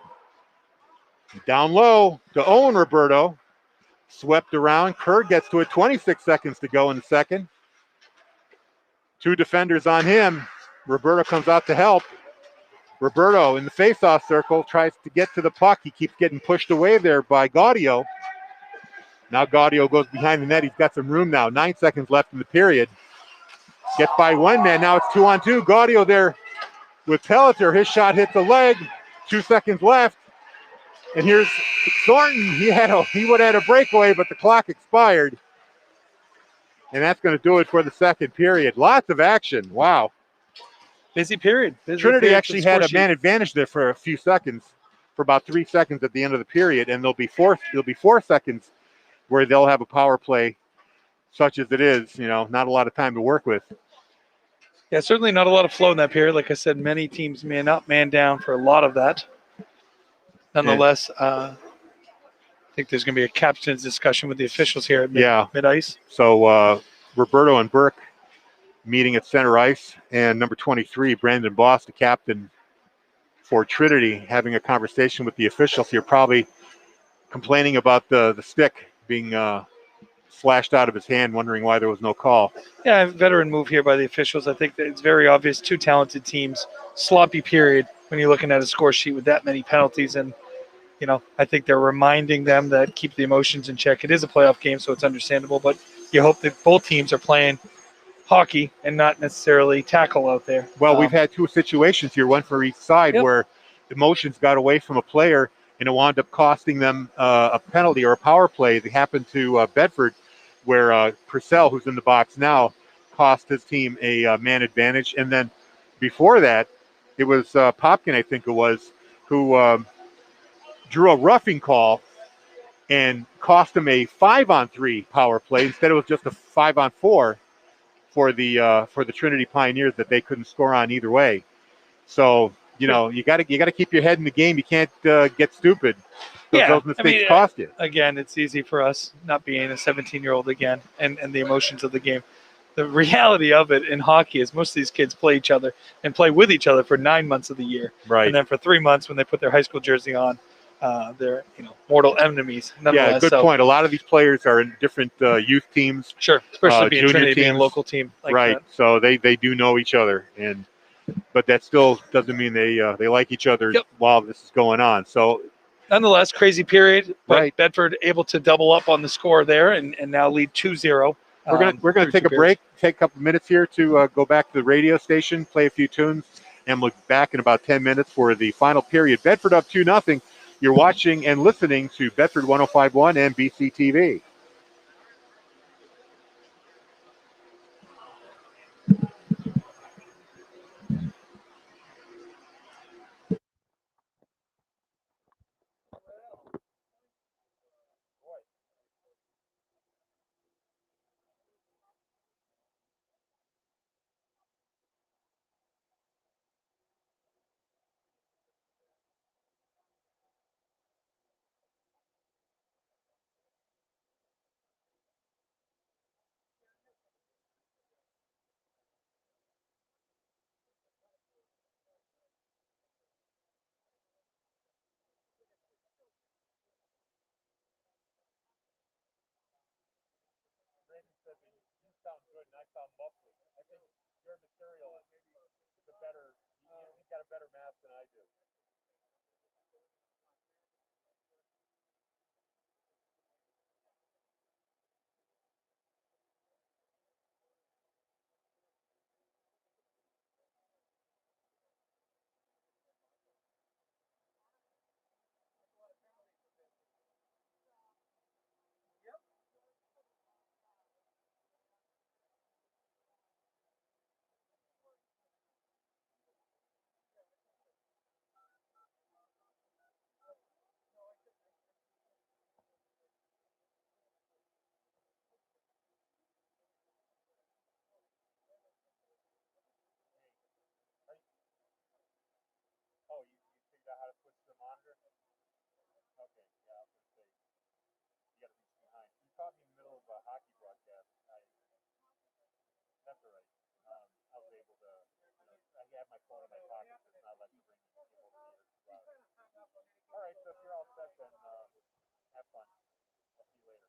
Down low to Owen Roberto. Swept around. Kerr gets to it. 26 seconds to go in the second. Two defenders on him. Roberto comes out to help. Roberto in the faceoff circle tries to get to the puck. He keeps getting pushed away there by Gaudio. Now Gaudio goes behind the net. He's got some room now. 9 seconds left in the period. Gets by one man. Now it's 2-on-2. Gaudio there with Pelletier. His shot hit the leg. 2 seconds left. And here's Thornton. He would have had a breakaway, but the clock expired. And that's going to do it for the second period. Lots of action. Wow. Busy period. Trinity actually had a man advantage there for a few seconds, for about 3 seconds at the end of the period, and there'll be 4 seconds where they'll have a power play, such as it is. Not a lot of time to work with. Yeah, certainly not a lot of flow in that period. Like I said, many teams man up, man down for a lot of that. Nonetheless, I think there's going to be a captain's discussion with the officials here at mid-ice. So Roberto and Burke meeting at center ice, and number 23, Brandon Boss, the captain for Trinity, having a conversation with the officials here, probably complaining about the stick being slashed out of his hand, wondering why there was no call. Yeah, a veteran move here by the officials. I think that it's very obvious. Two talented teams, sloppy period when you're looking at a score sheet with that many penalties. And, I think they're reminding them that keep the emotions in check. It is a playoff game, so it's understandable, but you hope that both teams are playing hockey and not necessarily tackle out there. Well, we've had two situations here, one for each side, where emotions got away from a player and it wound up costing them a penalty or a power play. It happened to Bedford, where Purcell, who's in the box now, cost his team a man advantage. And then before that, it was Popkin, I think it was, who drew a roughing call and cost him a 5-on-3 power play. Instead, it was just a 5-on-4 for the Trinity Pioneers that they couldn't score on either way. So you got to keep your head in the game. You can't get stupid. Those mistakes cost you. Again, it's easy for us not being a 17-year-old again, and the emotions of the game. The reality of it in hockey is most of these kids play each other and play with each other for 9 months of the year, right? And then for 3 months when they put their high school jersey on, they're mortal enemies. Yeah, good point. A lot of these players are in different youth teams. Sure, especially being Trinity, being a local team, right? That. So they do know each other, but that still doesn't mean they like each other while this is going on. So, nonetheless, crazy period. But right. Bedford able to double up on the score there and now lead 2-0. We're gonna take a break, take a couple minutes here to go back to the radio station, play a few tunes, and we'll be back in about 10 minutes for the final period. Bedford up 2-0. You're watching and listening to Bedford 105.1 and BCTV. sound good and I sound muffly. I think your material is a better. You've got a better mask than I do. Oh, you figured out how to switch to the monitor? Okay, yeah, I was going to say, you got to reach behind. You caught me in the middle of a hockey broadcast. That's all right. I was able to, I had my phone in my pocket, so it's not like the ring came over the ear. All right, so if you're all set, then have fun. I'll see you later.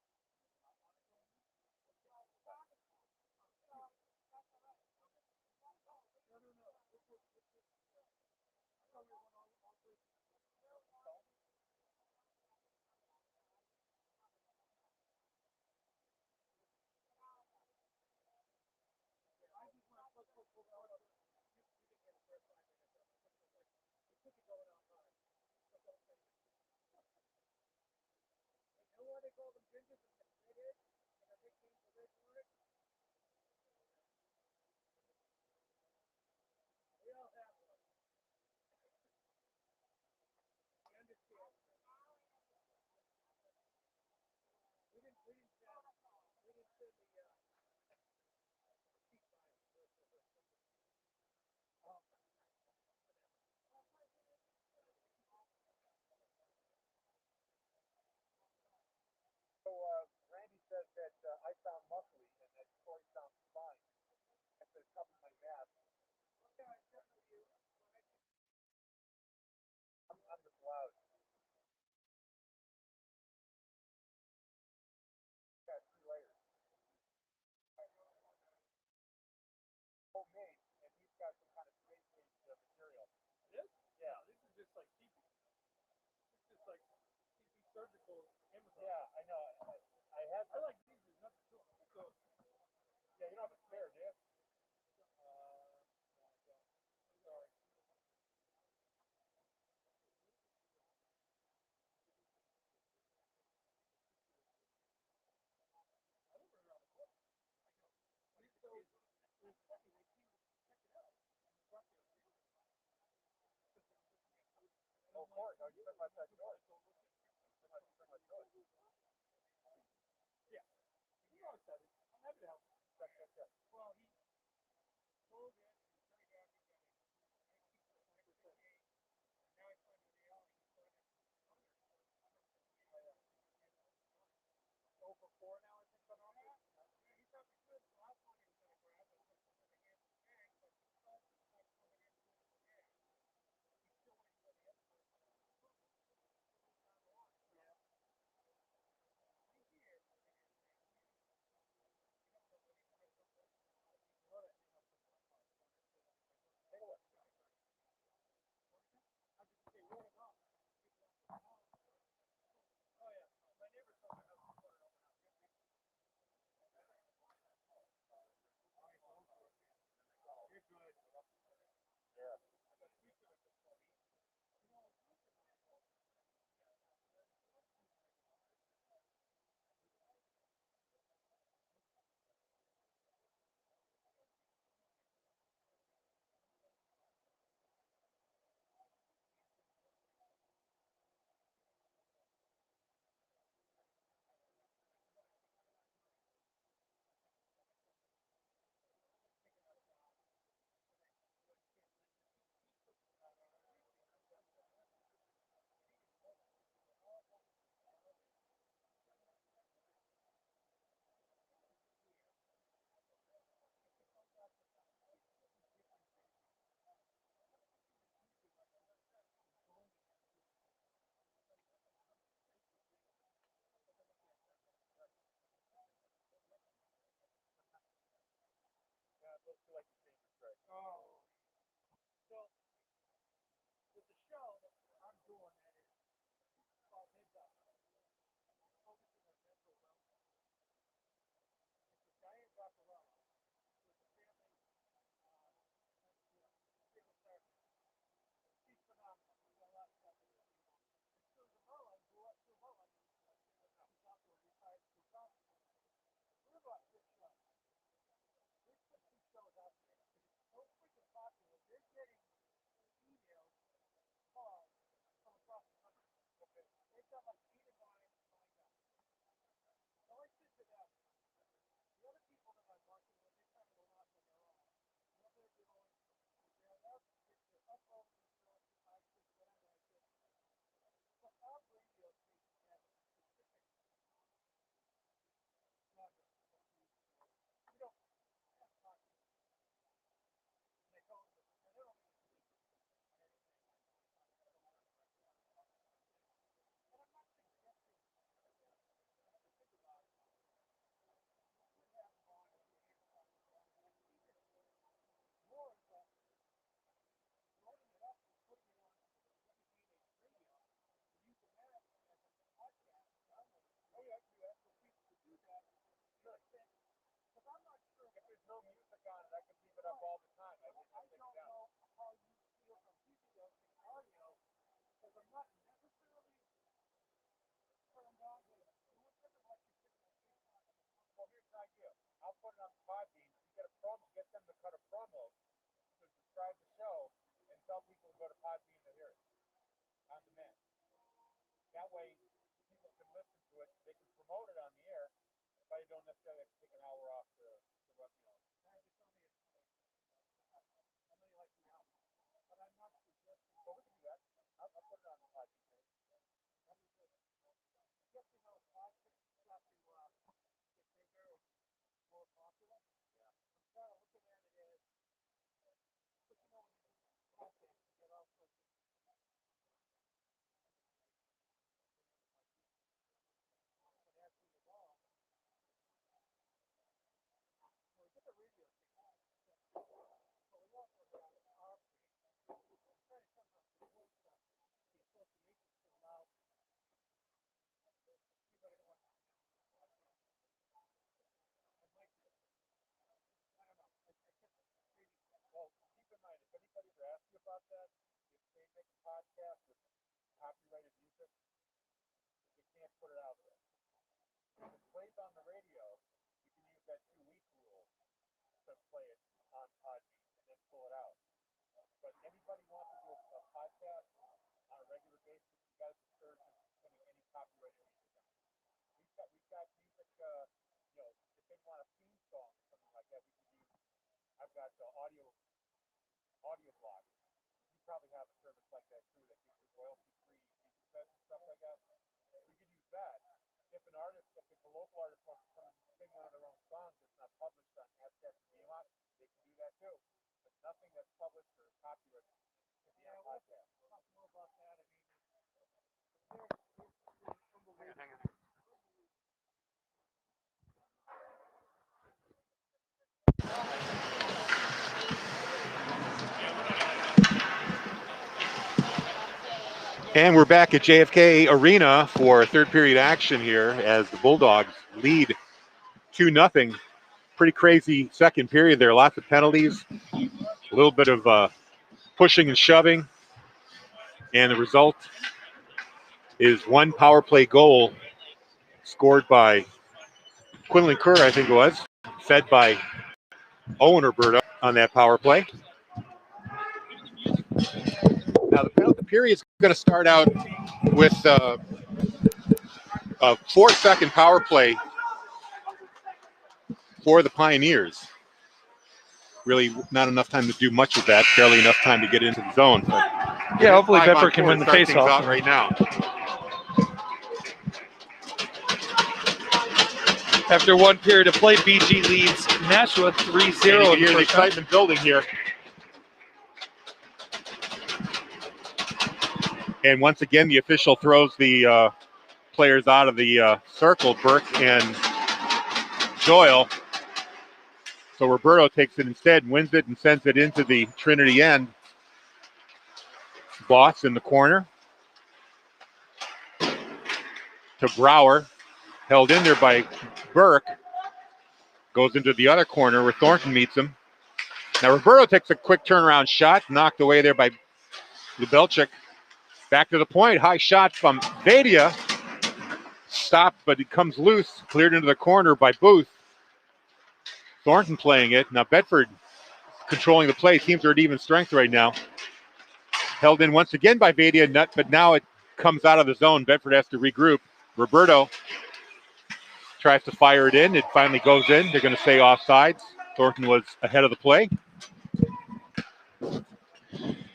So Randy says that I sound muffly and that Corey sounds fine. I have to cover my mask. I'm just loud. Got 3 layers. Homemade, and he's got some kind of space age material. This? Yeah. No, this is just like TP. This is like TP surgical Amazon. Yeah, I know. I had. I like these. There's nothing to them. So, Yeah, you don't have a spare, do you? sorry. I live right around the corner. I know. So, it was funny. They came to check it out. And the doctor was here. Oh, Corey, no, you said my back door. Yeah. You know what that is. I'm happy to help. Check. Well, he told it. He's very happy that it. I keep the 5%. Now it's on the reality. He's going to under. Over 4 now, I think, on offer. Yeah, he thought we could. The last one he was going to grab was just under the hand bag, but because it's not coming in with the bag, he's still waiting for the other person. Yeah. He's here. We don't know what he might look like. got good shows. They put 2 shows out there. It's so freaking popular. They're getting emails, calls from across the country. Okay. They've got like 8 or 9 lined up. So I said to them, the other people that I'm working with, they're kind of going off on their own. What they're doing is they're uploading themselves to iTunes, whatever. I said, but our radio station has a specific genre of music. We don't have content. And they told me, and they don't mean to on anything. And I'm not suggesting to think about it. You could have them on if you hear something. I see this more as a loading it up and putting it on WGNH radio and using that as a podcast download. Oh, yeah, I can do that. For people to do that, you know what I'm saying? Because I'm not sure if there's no music on it, I can leave it up all the time. I don't know how you feel from video and audio, because I'm not necessarily turned on to doing something like you're sitting on FaceTime. Well, here's an idea. I'll put it on Podbean. You get a promo, get them to cut a promo to describe the show and tell people to go to Podbean to hear it on demand. That way, people can listen to it. They can promote it on the air, but you don't necessarily have to take an hour off to run, you know. Just tell me how many like the album. But I'm not suggesting. Well, we can do that. I'll put it on the Podbean page. Especially how podcasts got to get bigger and more popular. Yeah. I'm kind of looking at it as, but you know, when you do podcasts, you get all sorts of but as we evolve, so we get the radio station, but we also have our page. I'm trying to somehow promote the association to allow anybody to want to I might do it. I don't know. I guess maybe. Well, keep in mind, if anybody ever asks you about that, if they make a podcast with copyrighted music, they can't put it out there. If it plays on the radio, you can use that 2-week rule to play it on Podbean and then pull it out. But anybody wants to do a podcast on a regular basis, you got to discourage them from putting any copyrighted music on. We've got music, you know, if they want a theme song or something like that, we could use. I've got audio blog. You probably have a service like that too that gives you royalty-free music sets and stuff like that. We could use that. If a local artist wants to come and sing one of their own songs that's not published on ASCAP or BMOC, they can do that too. But nothing that's published or copyrighted can be on a podcast. We'll talk more about that. I mean, hang on. And we're back at JFK Arena for third period action here as the Bulldogs lead 2-0. Pretty crazy second period there. Lots of penalties, a little bit of pushing and shoving. And the result is one power play goal scored by Quinlan Kerr, I think it was, fed by Owen Roberto on that power play. Now the penalty period is going to start out with a 4-second power play for the Pioneers. Really not enough time to do much with that, barely enough time to get into the zone. But yeah, hopefully Bedford can win the face-off right now. After one period of play, BG leads Nashua 3-0. You can hear the excitement building here. And once again, the official throws the players out of the circle, Burke and Doyle. So Roberto takes it instead, wins it, and sends it into the Trinity end. Boss in the corner to Brower, held in there by Burke. Goes into the other corner where Thornton meets him. Now Roberto takes a quick turnaround shot, knocked away there by Lubelchik. Back to the point, high shot from Vadia. Stopped, but it comes loose, cleared into the corner by Booth. Thornton playing it. Now Bedford controlling the play. Teams are at even strength right now. Held in once again by Vadia Nutt, but now it comes out of the zone. Bedford has to regroup. Roberto tries to fire it in. It finally goes in. They're going to say offsides. Thornton was ahead of the play.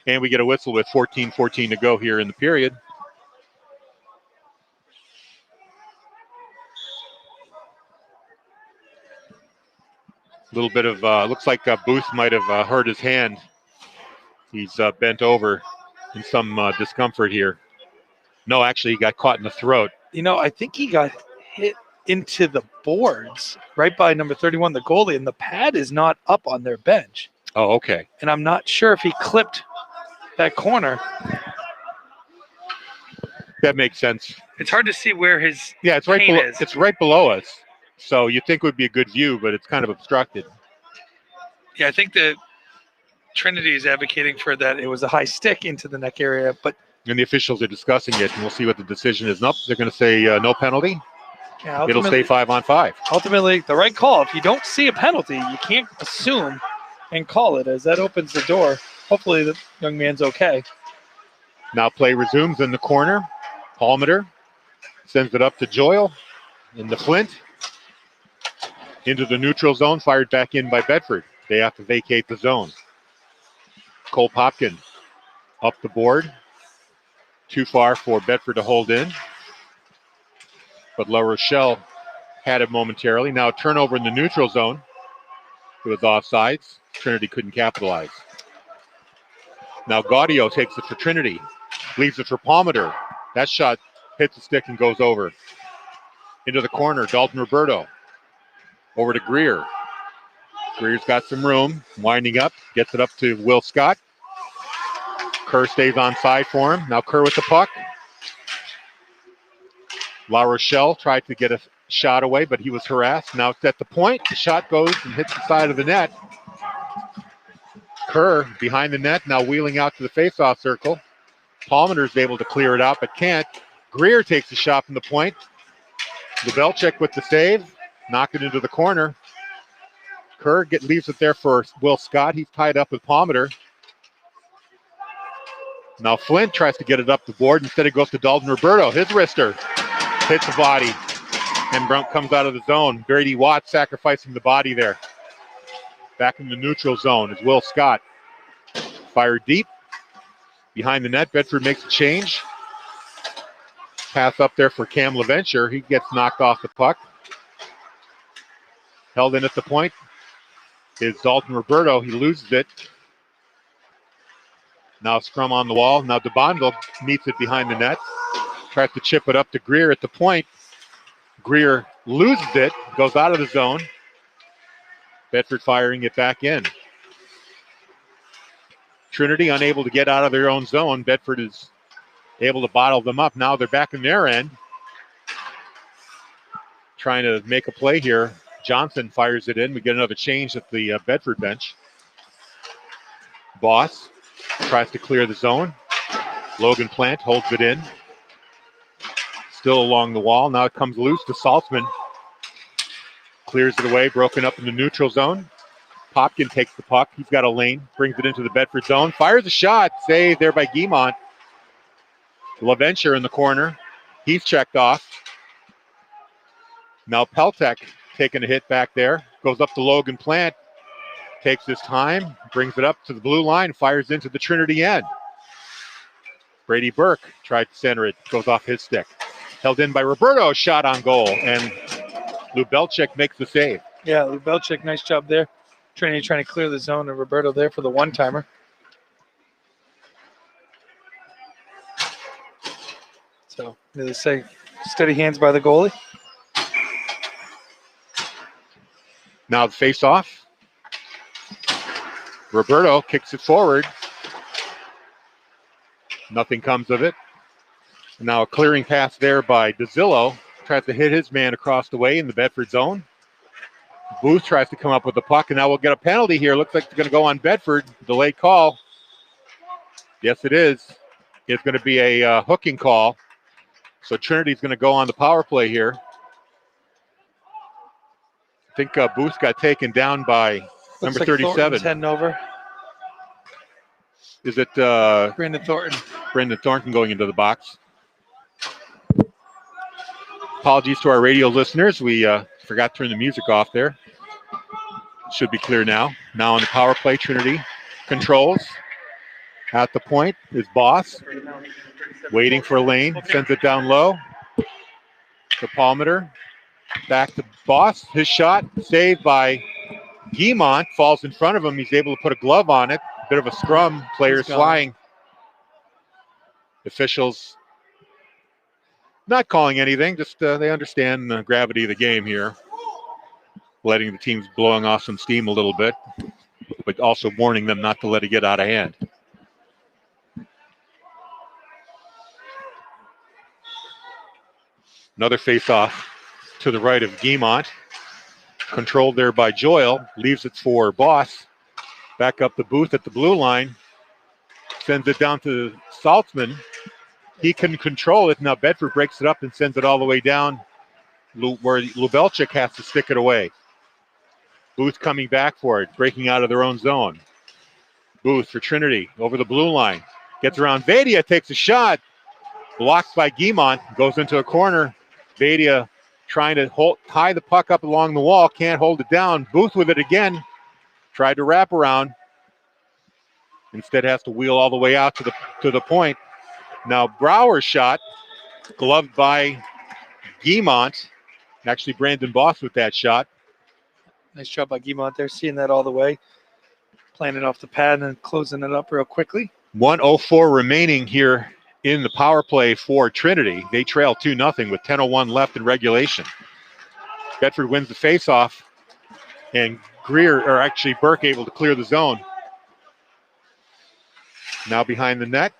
And we get a whistle with 14-14 to go here in the period. A little bit of, looks like Booth might have hurt his hand. He's bent over in some discomfort here. No, actually, he got caught in the throat. You know, I think he got hit into the boards right by number 31, the goalie, and the pad is not up on their bench. Oh, okay. And I'm not sure if he clipped that corner. That makes sense. It's hard to see where his it's right pain below. is. It's right below us, so you'd think it would be a good view, but it's kind of obstructed. Yeah, I think that Trinity is advocating for that. It was a high stick into the neck area, but And the officials are discussing it, and we'll see what the decision is. Nope, they're going to say no penalty. yeah, It'll stay 5-on-5. ultimately the right call. If you don't see a penalty, you can't assume and call it, as that opens the door. Hopefully the young man's okay. Now play resumes in the corner. Palmater sends it up to Joyle in the Flint. Into the neutral zone, fired back in by Bedford. They have to vacate the zone. Cole Popkin up the board. Too far for Bedford to hold in. But La Rochelle had it momentarily. Now a turnover in the neutral zone. It was offsides. Trinity couldn't capitalize. Now Gaudio takes it for Trinity. Leaves it for Palmater. That shot hits the stick and goes over. Into the corner, Dalton Roberto. Over to Greer. Greer's got some room. Winding up. Gets it up to Will Scott. Kerr stays on side for him. Now Kerr with the puck. La Rochelle tried to get a shot away, but he was harassed. Now it's at the point. The shot goes and hits the side of the net. Kerr behind the net, now wheeling out to the faceoff circle. Palmater's able to clear it out, but can't. Greer takes a shot from the point. Lubelczyk with the save. Knock it into the corner. Kerr leaves it there for Will Scott. He's tied up with Palmater. Now Flint tries to get it up the board. Instead it goes to Dalton Roberto. His wrister hits the body. And Brunt comes out of the zone. Brady Watts sacrificing the body there. Back in the neutral zone is Will Scott. Fired deep. Behind the net, Bedford makes a change. Pass up there for Cam LaVenture. He gets knocked off the puck. Held in at the point is Dalton Roberto. He loses it. Now scrum on the wall. Now DeBondville meets it behind the net. Tries to chip it up to Greer at the point. Greer loses it, goes out of the zone. Bedford firing it back in. Trinity unable to get out of their own zone. Bedford is able to bottle them up. Now they're back in their end. Trying to make a play here. Johnson fires it in. We get another change at the Bedford bench. Boss tries to clear the zone. Logan Plant holds it in. Still along the wall. Now it comes loose to Saltzman. Clears it away, broken up in the neutral zone. Popkin takes the puck. He's got a lane. Brings it into the Bedford zone. Fires a shot. Saved there by Guimont. LaVenture in the corner. He's checked off. Now Peltek taking a hit back there. Goes up to Logan Plant. Takes his time. Brings it up to the blue line. Fires into the Trinity end. Brady Burke tried to center it. Goes off his stick. Held in by Roberto. Shot on goal. And Lubelczyk makes the save. Yeah, Lubelczyk, nice job there. Trinity trying to clear the zone, and Roberto there for the one-timer. So, they say steady hands by the goalie. Now the face-off. Roberto kicks it forward. Nothing comes of it. Now a clearing pass there by DeZillo. Tries to hit his man across the way in the Bedford zone. Booth tries to come up with the puck, and now we'll get a penalty here. Looks like it's going to go on Bedford. Delayed call. Yes, it is. It's going to be a hooking call. So Trinity's going to go on the power play here. I think Booth got taken down by Looks number like 37. Thornton's heading over. Is it Brandon Thornton. Brendan Thornton going into the box? Apologies to our radio listeners. We forgot to turn the music off there. Should be clear now. Now on the power play, Trinity controls. At the point is Boss. Waiting for a lane. Sends it down low. To Palmeter. Back to Boss. His shot saved by Guimont. Falls in front of him. He's able to put a glove on it. Bit of a scrum. Players flying. Officials not calling anything. Just they understand the gravity of the game here. Letting the teams blowing off some steam a little bit. But also warning them not to let it get out of hand. Another face-off to the right of Guimont. Controlled there by Joyle. Leaves it for Boss. Back up the Booth at the blue line. Sends it down to Saltzman. He can control it. Now Bedford breaks it up and sends it all the way down where Lubelczyk has to stick it away. Booth coming back for it. Breaking out of their own zone. Booth for Trinity over the blue line. Gets around Vadia. Takes a shot. Blocked by Guimont. Goes into a corner. Vadia trying to tie the puck up along the wall. Can't hold it down. Booth with it again. Tried to wrap around. Instead has to wheel all the way out to the point. Now Brower's shot. Gloved by Guimont. Actually Brandon Boss with that shot. Nice job by Guimont there, seeing that all the way. Playing it off the pad and then closing it up real quickly. 1:04 remaining here in the power play for Trinity. They trail 2-0 with 10:01 left in regulation. Bedford wins the faceoff, and Burke able to clear the zone. Now behind the net,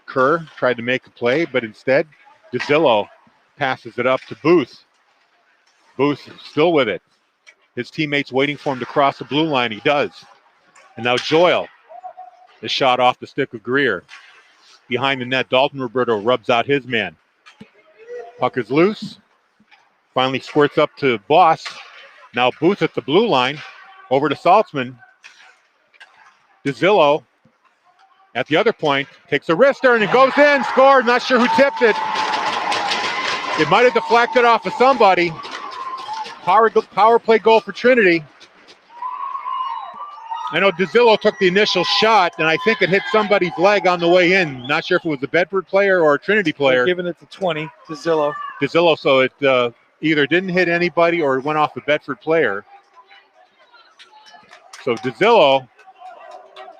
Kerr tried to make a play, but instead, DeZillo passes it up to Booth. Booth still with it. His teammates waiting for him to cross the blue line. He does. And now Joyle. The shot off the stick of Greer. Behind the net, Dalton Roberto rubs out his man. Puck is loose. Finally squirts up to Boss. Now Booth at the blue line. Over to Saltzman. DeZillo at the other point takes a wrister and it goes in. Scored. Not sure who tipped it. It might have deflected off of somebody. Power play goal for Trinity. I know DeZillo took the initial shot, and I think it hit somebody's leg on the way in. Not sure if it was a Bedford player or a Trinity player. They're giving it to 20, DeZillo. DeZillo, so it either didn't hit anybody or it went off a Bedford player. So DeZillo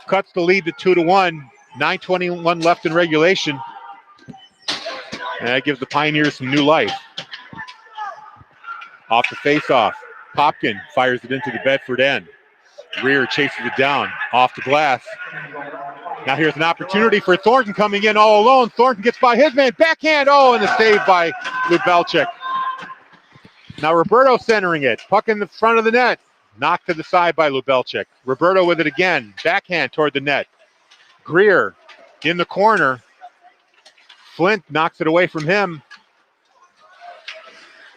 cuts the lead to 2-1. 9:21 left in regulation. And that gives the Pioneers some new life. Off the face-off. Popkin fires it into the Bedford end. Greer chases it down. Off the glass. Now here's an opportunity for Thornton coming in all alone. Thornton gets by his man. Backhand. Oh, and the save by Lubelczyk. Now Roberto centering it. Puck in the front of the net. Knocked to the side by Lubelczyk. Roberto with it again. Backhand toward the net. Greer in the corner. Flint knocks it away from him.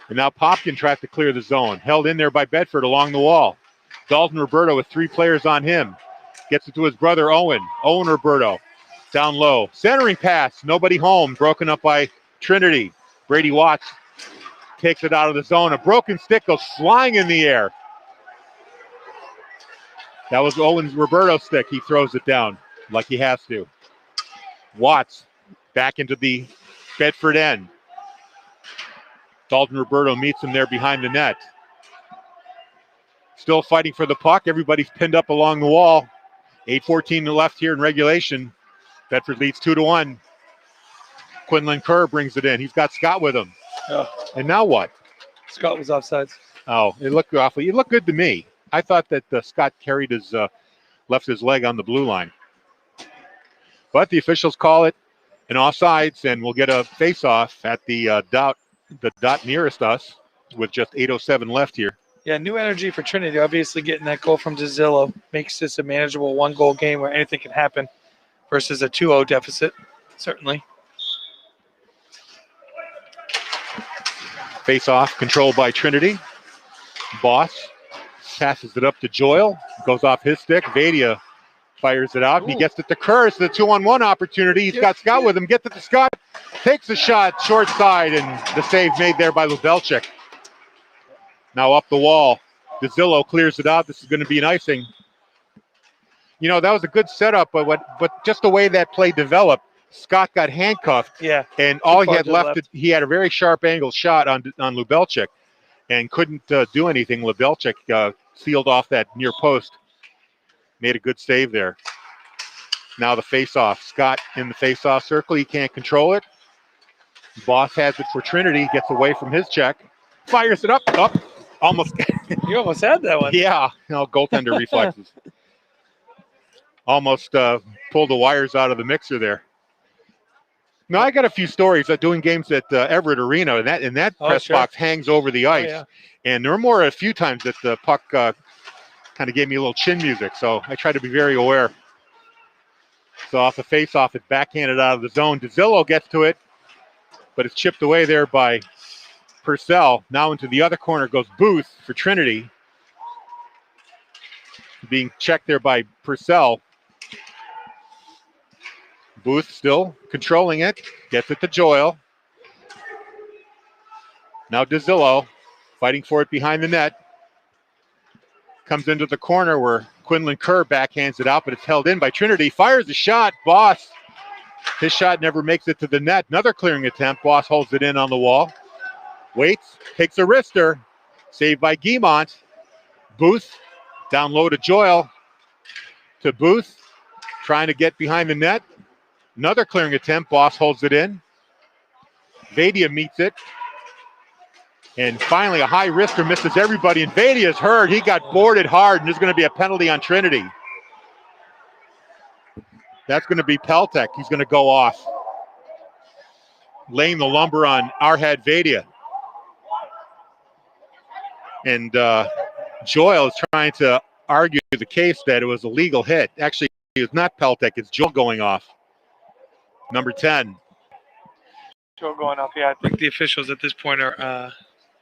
And now Popkin tries to clear the zone. Held in there by Bedford along the wall. Dalton Roberto with 3 players on him. Gets it to his brother Owen. Owen Roberto down low. Centering pass. Nobody home. Broken up by Trinity. Brady Watts takes it out of the zone. A broken stick goes flying in the air. That was Owen's Roberto stick. He throws it down like he has to. Watts back into the Bedford end. Dalton Roberto meets him there behind the net. Still fighting for the puck. Everybody's pinned up along the wall. 8:14 left here in regulation. Bedford leads 2-1. Quinlan Kerr brings it in. He's got Scott with him. Oh. And now what? Scott was offsides. Oh, it looked awful. It looked good to me. I thought that Scott carried left his leg on the blue line. But the officials call it an offsides, and we'll get a face-off at the dot nearest us with just 8:07 left here. Yeah, new energy for Trinity. Obviously getting that goal from DeZillo makes this a manageable 1-goal game where anything can happen versus a 2-0 deficit, certainly. Face-off controlled by Trinity. Boss passes it up to Joyle. Goes off his stick. Vadia fires it out. He gets it to Kerr. It's the 2-on-1 opportunity. He's got Scott with him. Gets it to Scott. Takes a shot short side, and the save made there by Lubelczyk. Now up the wall. DeZillo clears it out. This is going to be an icing. You know, that was a good setup, but just the way that play developed, Scott got handcuffed. Yeah. And all he had left, he had a very sharp angle shot on Lubelczyk and couldn't do anything. Lubelczyk sealed off that near post. Made a good save there. Now the face-off. Scott in the face-off circle. He can't control it. Boss has it for Trinity. Gets away from his check. Fires it up. Almost. You almost had that one. Yeah. Goaltender reflexes. Almost pulled the wires out of the mixer there. Now, I got a few stories of doing games at Everett Arena, and that press box hangs over the ice. Yeah. And there were a few times that the puck kind of gave me a little chin music, so I try to be very aware. So off the face-off, it backhanded out of the zone. DeZillo gets to it, but it's chipped away there by Purcell. Now into the other corner goes Booth for Trinity. Being checked there by Purcell. Booth still controlling it. Gets it to Joyle. Now DeZillo fighting for it behind the net. Comes into the corner where Quinlan Kerr backhands it out, but it's held in by Trinity. Fires a shot. Boss. His shot never makes it to the net. Another clearing attempt. Boss holds it in on the wall. Waits. Takes a wrister. Saved by Guimont. Booth. Down low to Joyle. To Booth. Trying to get behind the net. Another clearing attempt. Boss holds it in. Vadia meets it. And finally, a high wrister misses everybody. And Vadia's hurt. He got boarded hard, and there's going to be a penalty on Trinity. That's going to be Peltek. He's going to go off. Laying the lumber on Arhad Vadia. And Joyle is trying to argue the case that it was a legal hit. Actually, it was not Peltek. It's Joyle going off. Number 10. Joyle going off, yeah. I think the officials at this point are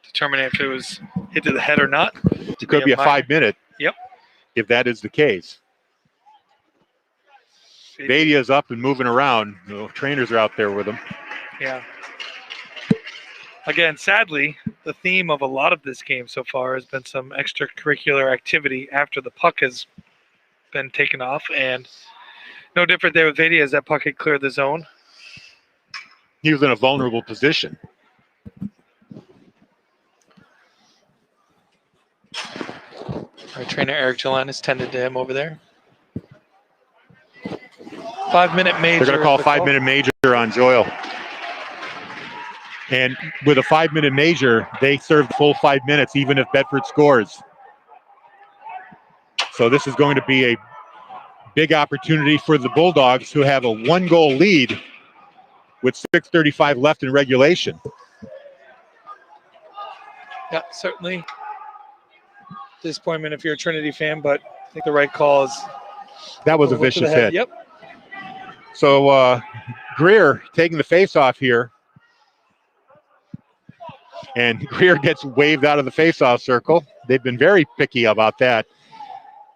determining if it was hit to the head or not. It could be a 5-minute. Yep. If that is the case. Vadia's up and moving around. The trainers are out there with him. Yeah. Again, sadly, the theme of a lot of this game so far has been some extracurricular activity after the puck has been taken off. And no different there with Vadia as that puck had cleared the zone. He was in a vulnerable position. Our trainer Eric Gillan tended to him over there. 5-minute major. They're going to call a 5-minute major on Joyle. And with a 5-minute major, they serve the full 5 minutes, even if Bedford scores. So this is going to be a big opportunity for the Bulldogs, who have a 1-goal lead with 6:35 left in regulation. Yeah, certainly disappointment if you're a Trinity fan, but I think the right call is. That was a vicious hit. Yep. So Greer taking the face-off here. And Greer gets waved out of the face-off circle. They've been very picky about that.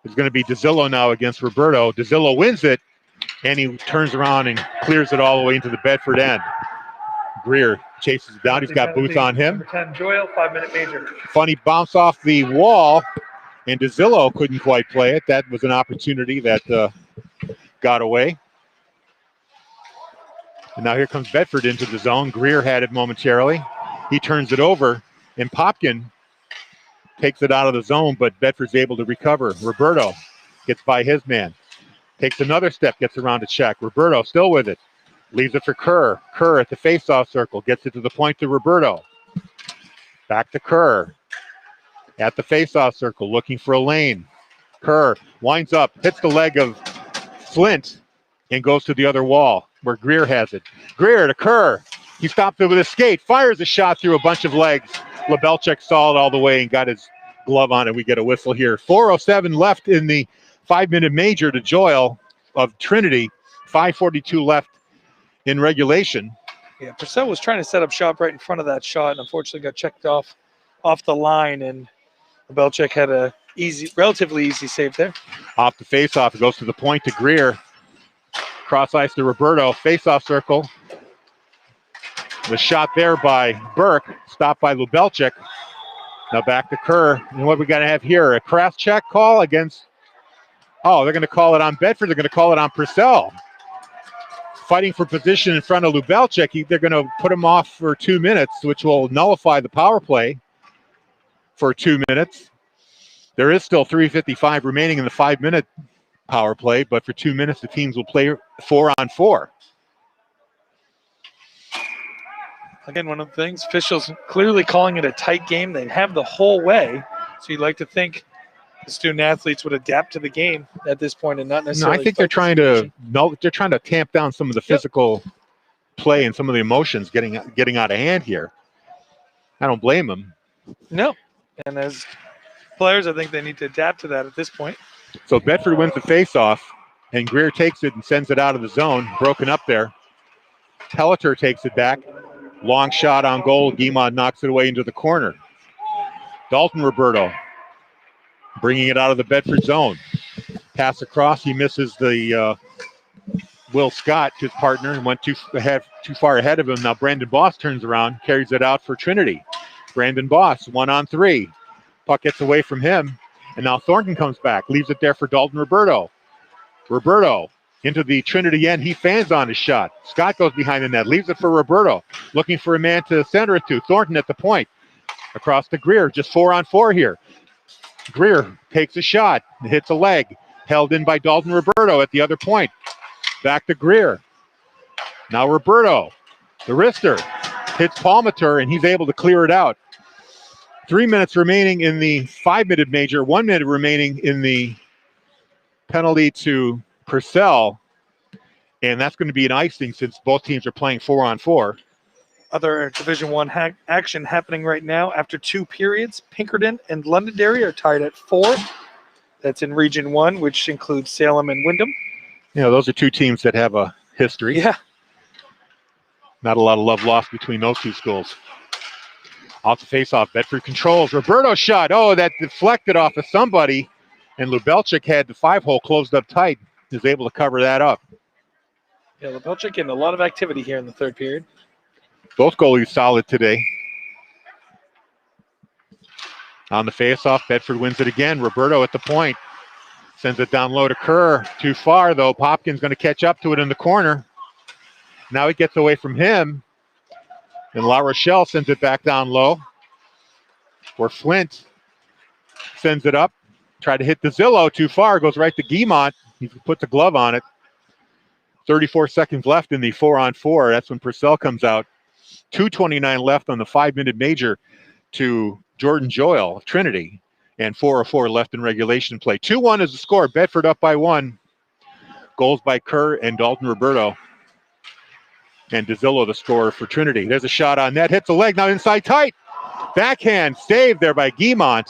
It's going to be DeZillo now against Roberto. DeZillo wins it, and he turns around and clears it all the way into the Bedford end. Greer chases it down. He's got Booth on him. Number 10, Joyle, 5-minute major. Funny bounce off the wall, and DeZillo couldn't quite play it. That was an opportunity that got away. And now here comes Bedford into the zone. Greer had it momentarily. He turns it over, and Popkin takes it out of the zone, but Bedford's able to recover. Roberto gets by his man. Takes another step, gets around to check. Roberto still with it. Leaves it for Kerr. Kerr at the face-off circle. Gets it to the point to Roberto. Back to Kerr. At the face-off circle, looking for a lane. Kerr winds up, hits the leg of Flint, and goes to the other wall where Greer has it. Greer to Kerr. He stops it with his skate, fires a shot through a bunch of legs. Lubelczyk saw it all the way and got his glove on it. We get a whistle here. 4:07 left in the 5-minute major to Joyle of Trinity. 5:42 left in regulation. Yeah, Purcell was trying to set up shop right in front of that shot and unfortunately got checked off the line, and Lubelczyk had a Easy, relatively easy save there. Off the faceoff, it goes to the point to Greer. Cross ice to Roberto. Faceoff circle. The shot there by Burke, stopped by Lubelczyk. Now back to Kerr. And what we got to have here? A cross check call against. Oh, they're going to call it on Bedford. They're going to call it on Purcell. Fighting for position in front of Lubelczyk. They're going to put him off for 2 minutes, which will nullify the power play for 2 minutes. There is still 3:55 remaining in the 5-minute power play, but for 2 minutes, the teams will play 4-on-4. Again, one of the things, officials clearly calling it a tight game. They have the whole way, so you'd like to think the student athletes would adapt to the game at this point and not necessarily. No, I think they're trying to tamp down some of the physical play and some of the emotions getting out of hand here. I don't blame them. No, and as players, I think they need to adapt to that at this point. So Bedford wins the faceoff, and Greer takes it and sends it out of the zone, broken up there. Telleter takes it back. Long shot on goal. Guimond knocks it away into the corner. Dalton Roberto bringing it out of the Bedford zone. Pass across. He misses the Will Scott, his partner, and went too far ahead of him. Now Brandon Boss turns around, carries it out for Trinity. Brandon Boss, 1-on-3. Puck gets away from him, and now Thornton comes back, leaves it there for Dalton Roberto. Roberto into the Trinity end. He fans on his shot. Scott goes behind the net, leaves it for Roberto, looking for a man to center it to. Thornton at the point. Across to Greer, just 4-on-4 here. Greer takes a shot, hits a leg. Held in by Dalton Roberto at the other point. Back to Greer. Now Roberto, the wrister, hits Palmater, and he's able to clear it out. 3 minutes remaining in the 5-minute major, 1 minute remaining in the penalty to Purcell, and that's going to be an icing since both teams are playing 4-on-4. Other Division I action happening right now after 2 periods. Pinkerton and Londonderry are tied at 4. That's in Region 1, which includes Salem and Windham. You know, those are two teams that have a history. Yeah. Not a lot of love lost between those two schools. Off the faceoff, Bedford controls. Roberto shot. Oh, that deflected off of somebody. And Lubelczyk had the 5-hole closed up tight. Is able to cover that up. Yeah, Lubelczyk getting a lot of activity here in the 3rd period. Both goalies solid today. On the faceoff, Bedford wins it again. Roberto at the point. Sends it down low to Kerr. Too far, though. Popkin's going to catch up to it in the corner. Now he gets away from him. And La Rochelle sends it back down low. Where Flint sends it up. Tried to hit the Zillow. Too far. Goes right to Guimond. He puts a glove on it. 34 seconds left in the 4-on-4. That's when Purcell comes out. 2:29 left on the 5-minute major to Jordan Joyle of Trinity. And 4:04 left in regulation play. 2-1 is the score. Bedford up by 1. Goals by Kerr and Dalton Roberto. And DeZillo the scorer for Trinity. There's a shot on net. Hits a leg. Now inside tight. Backhand saved there by Guimond.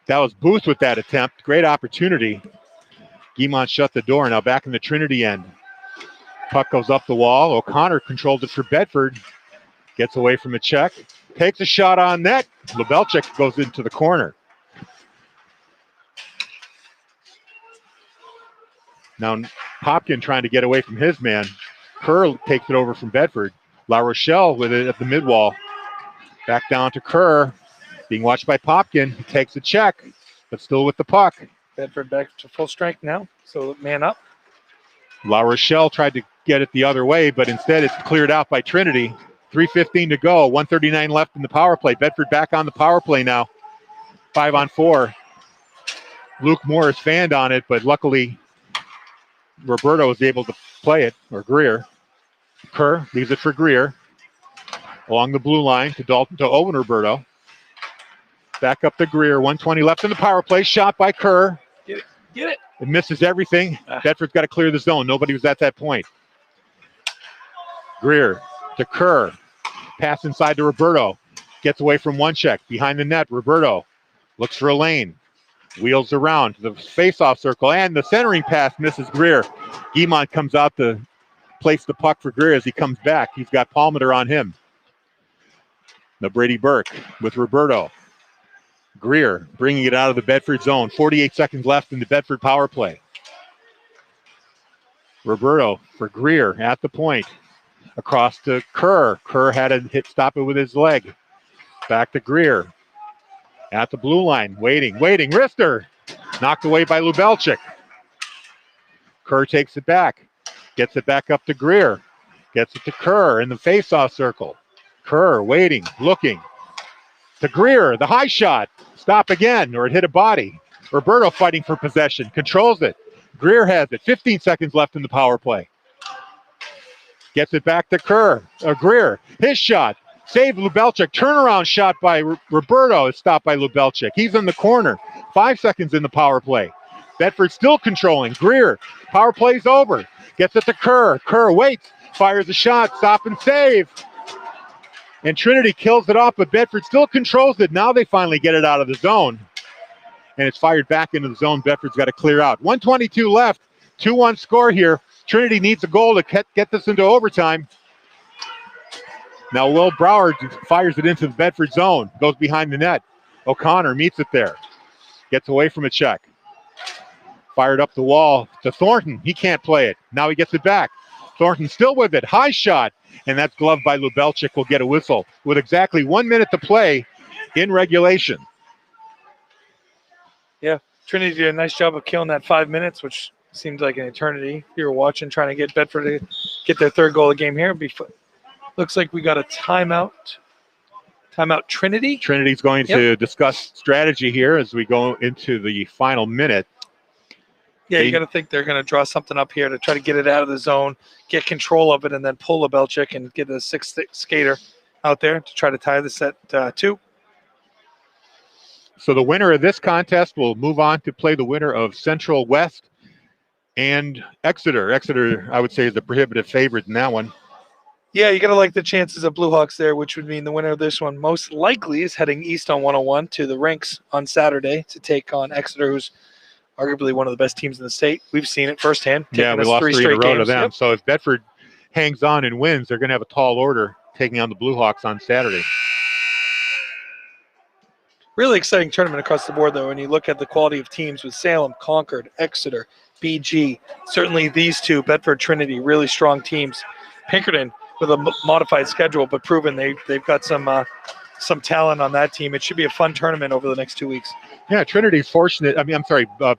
That was Booth with that attempt. Great opportunity. Guimond shut the door. Now back in the Trinity end. Puck goes up the wall. O'Connor controls it for Bedford. Gets away from a check. Takes a shot on net. Lubelczyk goes into the corner. Now Popkin trying to get away from his man. Kerr takes it over from Bedford. La Rochelle with it at the mid-wall. Back down to Kerr. Being watched by Popkin. He takes a check, but still with the puck. Bedford back to full strength now, so man up. La Rochelle tried to get it the other way, but instead it's cleared out by Trinity. 3:15 to go, 1:39 left in the power play. Bedford back on the power play now. 5-on-4. Luke Morris fanned on it, but luckily Roberto was able to play it, or Greer. Kerr leaves it for Greer. Along the blue line to Owen Roberto. Back up to Greer. 1:20 left in the power play. Shot by Kerr. Get it. It misses everything. Bedford's got to clear the zone. Nobody was at that point. Greer to Kerr. Pass inside to Roberto. Gets away from one check. Behind the net, Roberto looks for a lane. Wheels around to the face-off circle. And the centering pass misses Greer. Guimond comes out to place the puck for Greer as he comes back. He's got Palmater on him. Now Brady Burke with Roberto. Greer bringing it out of the Bedford zone. 48 seconds left in the Bedford power play. Roberto for Greer at the point. Across to Kerr. Kerr had to stop it with his leg. Back to Greer. At the blue line. Waiting. Wrister. Knocked away by Lubelczyk. Kerr takes it back. Gets it back up to Greer. Gets it to Kerr in the faceoff circle. Kerr waiting, looking. To Greer, the high shot. Stop again, or it hit a body. Roberto fighting for possession. Controls it. Greer has it. 15 seconds left in the power play. Gets it back to Greer. His shot. Save Lubelczyk. Turnaround shot by Roberto is stopped by Lubelczyk. He's in the corner. 5 seconds in the power play. Bedford still controlling. Greer. Power play's over. Gets it to Kerr. Kerr waits. Fires a shot. Stop and save. And Trinity kills it off, but Bedford still controls it. Now they finally get it out of the zone. And it's fired back into the zone. Bedford's got to clear out. 1:22 left. 2-1 score here. Trinity needs a goal to get this into overtime. Now Will Broward fires it into the Bedford zone. Goes behind the net. O'Connor meets it there. Gets away from a check. Fired up the wall to Thornton. He can't play it. Now he gets it back. Thornton still with it. High shot. And that's gloved by Lubelczyk. Will get a whistle with exactly 1 minute to play in regulation. Yeah, Trinity did a nice job of killing that 5 minutes, which seemed like an eternity. You were watching, trying to get Bedford to get their third goal of the game here. Looks like we got a timeout. Timeout, Trinity. Trinity's going to discuss strategy here as we go into the final minute. Yeah, you got to think they're going to draw something up here to try to get it out of the zone, get control of it, and then pull Lubelczyk and get a sixth skater out there to try to tie this at 2. So the winner of this contest will move on to play the winner of Central West and Exeter. Exeter, I would say, is the prohibitive favorite in that one. Yeah, you got to like the chances of Blue Hawks there, which would mean the winner of this one most likely is heading east on 101 to the rinks on Saturday to take on Exeter, who's arguably one of the best teams in the state. We've seen it firsthand. Yeah, we lost 3 in a row to them. Yep. So if Bedford hangs on and wins, they're going to have a tall order taking on the Blue Hawks on Saturday. Really exciting tournament across the board, though, when you look at the quality of teams with Salem, Concord, Exeter, BG. Certainly these two, Bedford, Trinity, really strong teams. Pinkerton with a modified schedule, but proven they've got some talent on that team. It should be a fun tournament over the next 2 weeks. Yeah, Trinity's fortunate.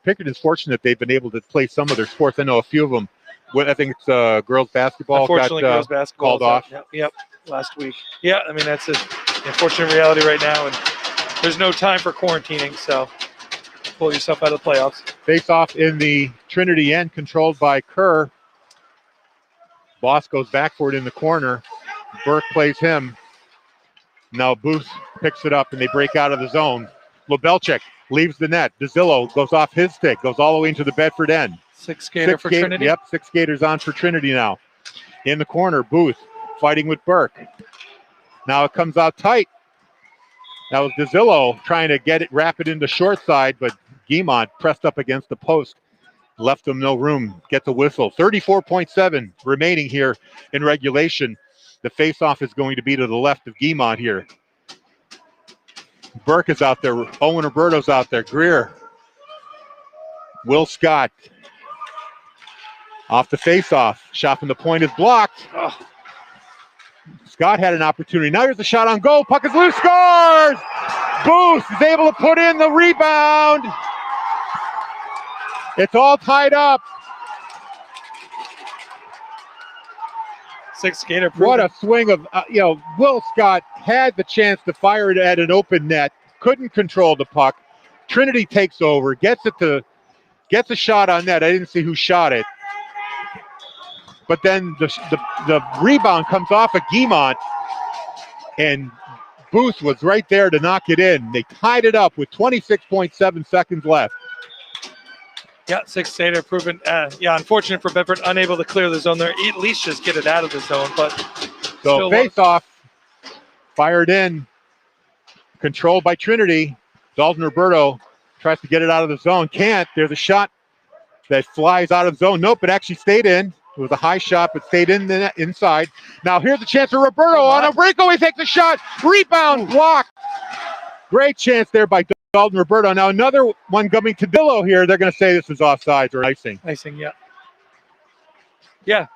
Pinkerton's fortunate they've been able to play some of their sports. I know a few of them. I think it's girls basketball. Unfortunately, girls basketball called off. Yep, last week. Yeah, I mean, that's an unfortunate reality right now, and there's no time for quarantining, so pull yourself out of the playoffs. Face off in the Trinity end, controlled by Kerr. Boss goes back for it in the corner. Burke plays him. Now Booth picks it up, and they break out of the zone. Lubelczyk leaves the net. DeZillo goes off his stick, goes all the way into the Bedford end. Six skater for Trinity? Yep, 6 skaters on for Trinity now. In the corner, Booth fighting with Burke. Now it comes out tight. That was DeZillo trying to wrap it into short side, but Guimont pressed up against the post. Left them no room. Get the whistle. 34.7 remaining here in regulation. The face-off is going to be to the left of Guimont here. Burke is out there. Owen Roberto's out there. Greer. Will Scott. Off the face-off. Shot from the point is blocked. Oh. Scott had an opportunity. Now here's the shot on goal. Puck is loose. Scores! Booth is able to put in the rebound. It's all tied up. 6 skater. What a swing of, Will Scott had the chance to fire it at an open net. Couldn't control the puck. Trinity takes over, gets a shot on net. I didn't see who shot it. But then the rebound comes off of Guimont, and Booth was right there to knock it in. They tied it up with 26.7 seconds left. Yeah, 6 skater proven. Unfortunate for Bedford, unable to clear the zone there. At least just get it out of the zone. But so face off, fired in, controlled by Trinity. Dalton Roberto tries to get it out of the zone. Can't. There's a shot that flies out of zone. Nope, it actually stayed in. It was a high shot, but stayed in the net, inside. Now here's a chance for Roberto on a breakaway. Takes a shot. Rebound blocked. Great chance there by Dalton Roberto. Now another one coming to Dillo here. They're going to say this is offsides or icing. Icing, yeah. Yeah.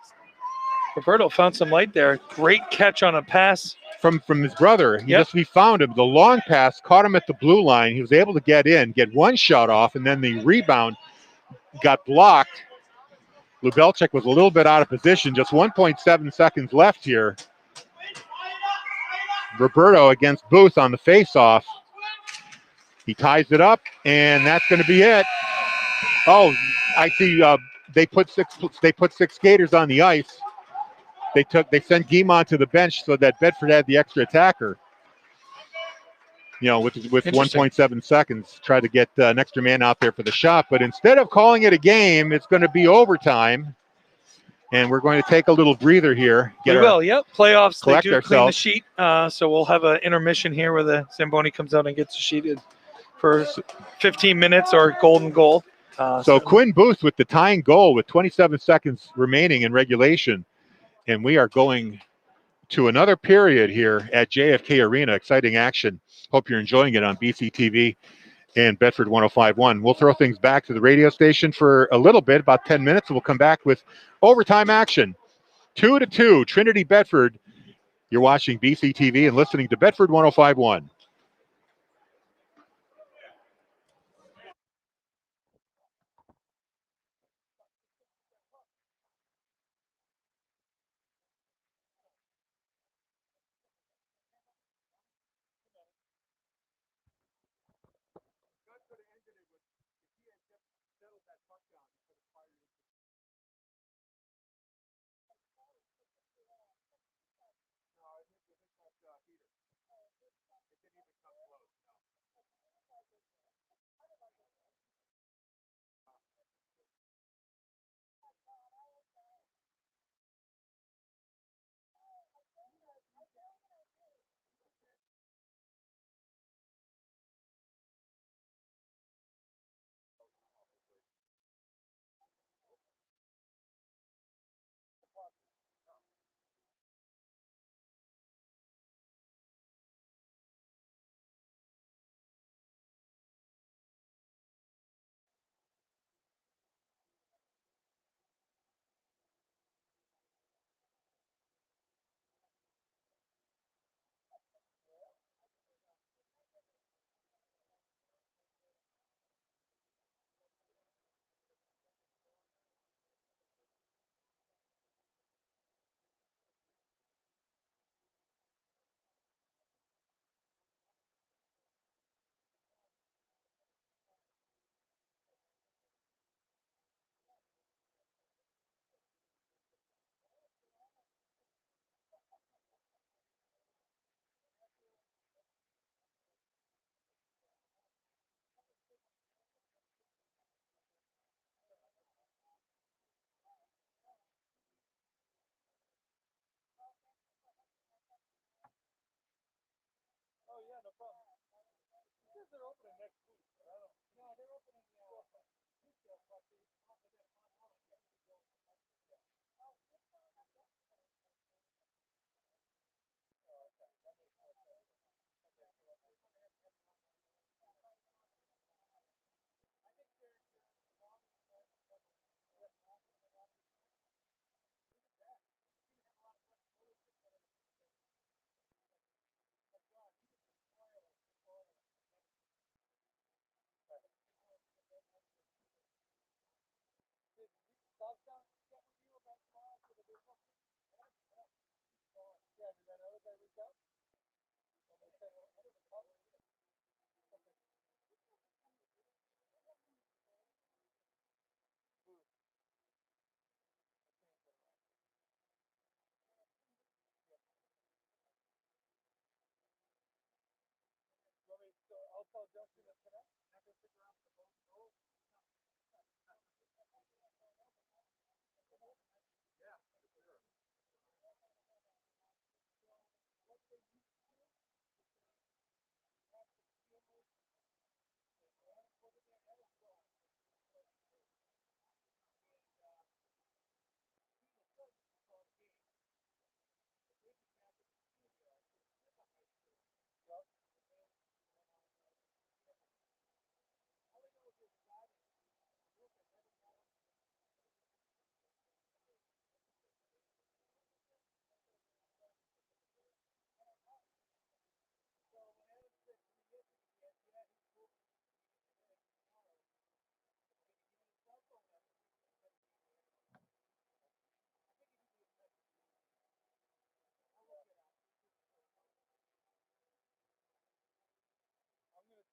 Roberto found some light there. Great catch on a pass. From his brother. Yep. He found him. The long pass caught him at the blue line. He was able to get in, get one shot off, and then the rebound got blocked. Lubelczyk was a little bit out of position. Just 1.7 seconds left here. Roberto against Booth on the face-off. He ties it up, and that's going to be it. Oh, I see. They put six skaters on the ice. They sent Guimont to the bench so that Bedford had the extra attacker. With 1.7 seconds, try to get an extra man out there for the shot. But instead of calling it a game, it's going to be overtime. And we're going to take a little breather here. Yep. Playoffs, collect they do clean the ourselves. sheet. So we'll have an intermission here where the Zamboni comes out and gets the sheet for 15 minutes or golden goal. So Quinn Booth with the tying goal with 27 seconds remaining in regulation. And we are going to another period here at JFK Arena. Exciting action. Hope you're enjoying it on BCTV and Bedford 105.1. We'll throw things back to the radio station for a little bit, about 10 minutes, and we'll come back with overtime action. 2-2, Trinity Bedford. You're watching BCTV and listening to Bedford 105.1.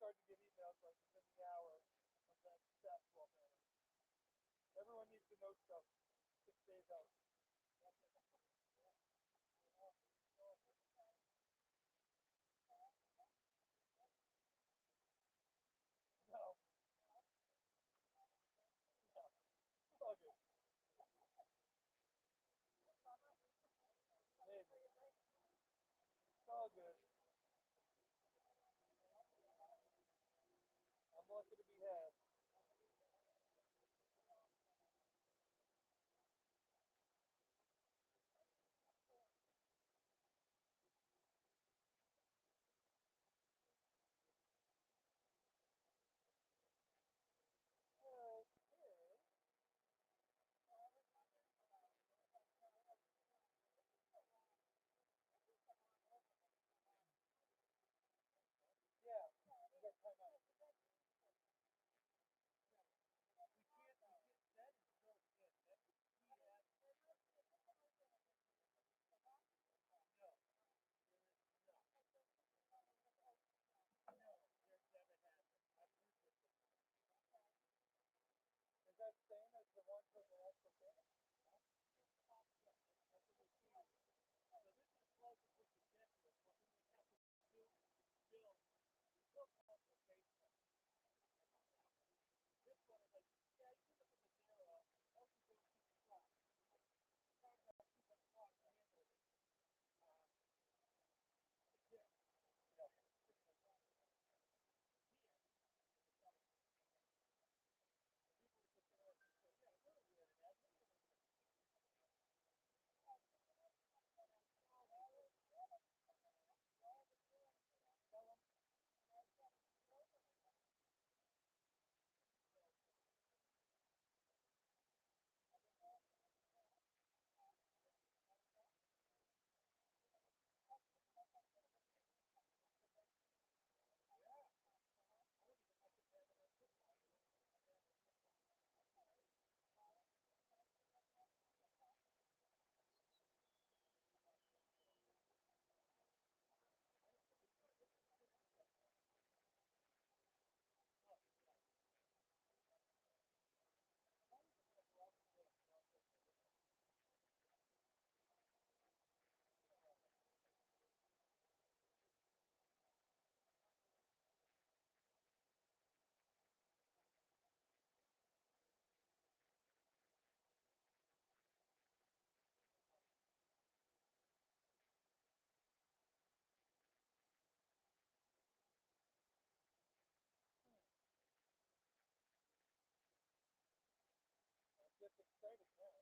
started to get emails like within the hour of that basketball banner. Everyone needs to know stuff 6 days out. No. It's all good. Maybe. It's all good. I'm lucky to be had. Okay. Yeah. We got time out. We can't that is so good. That's the key aspect. No. There is no. No. There's never happened. I've heard this before. Is that same as the one for the actual game? That's what we see. So this is closest we can get to it. What we have to do is build complication. This one is like, yeah, you can look at the zero. Also go keep the clock. Talk about keep the clock handled. Yeah. Yeah. Here. People would just go, yeah, we're good at that. Tell them. Get excited now.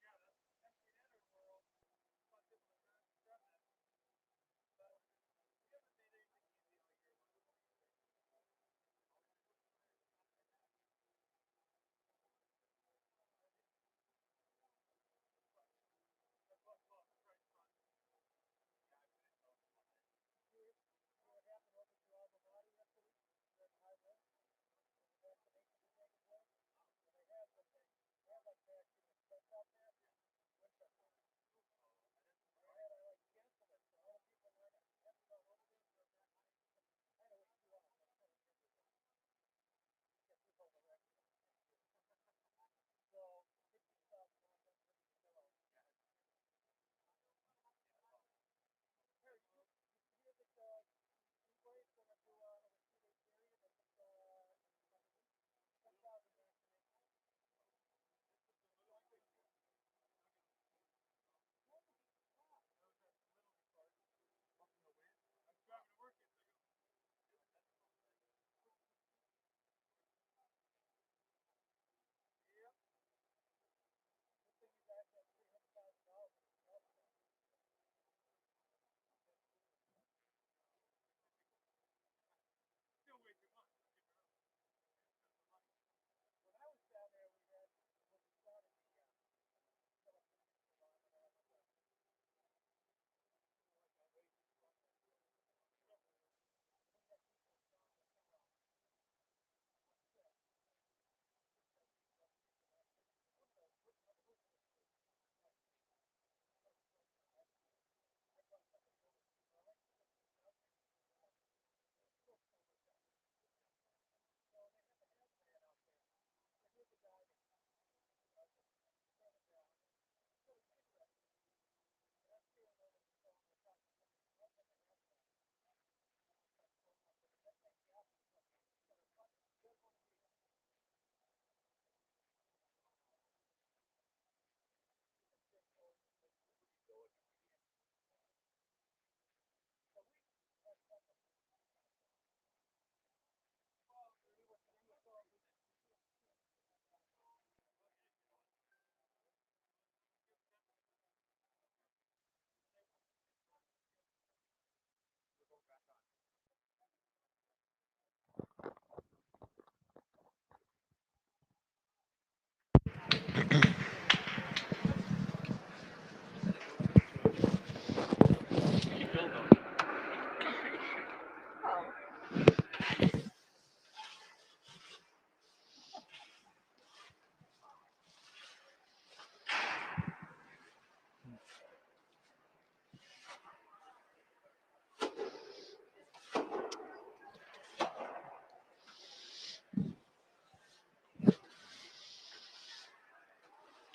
Yeah, that's empty dinner world. I want people to grab that. But we haven't made anything easy all year long. That's what price fun. Yeah, I finished all the one. See what happened over to Alma Mater yesterday? That highway? The vaccination was taking place? So they had like vaccines out there. Winchester. I like cancel it. So all the people were like, everyone over there for a vaccination. I had to wait 2 hours. I couldn't get there. Get people to register. So 50 stops going up ready to go. Here, you hear that Speedway is going to do over 2 day period? I think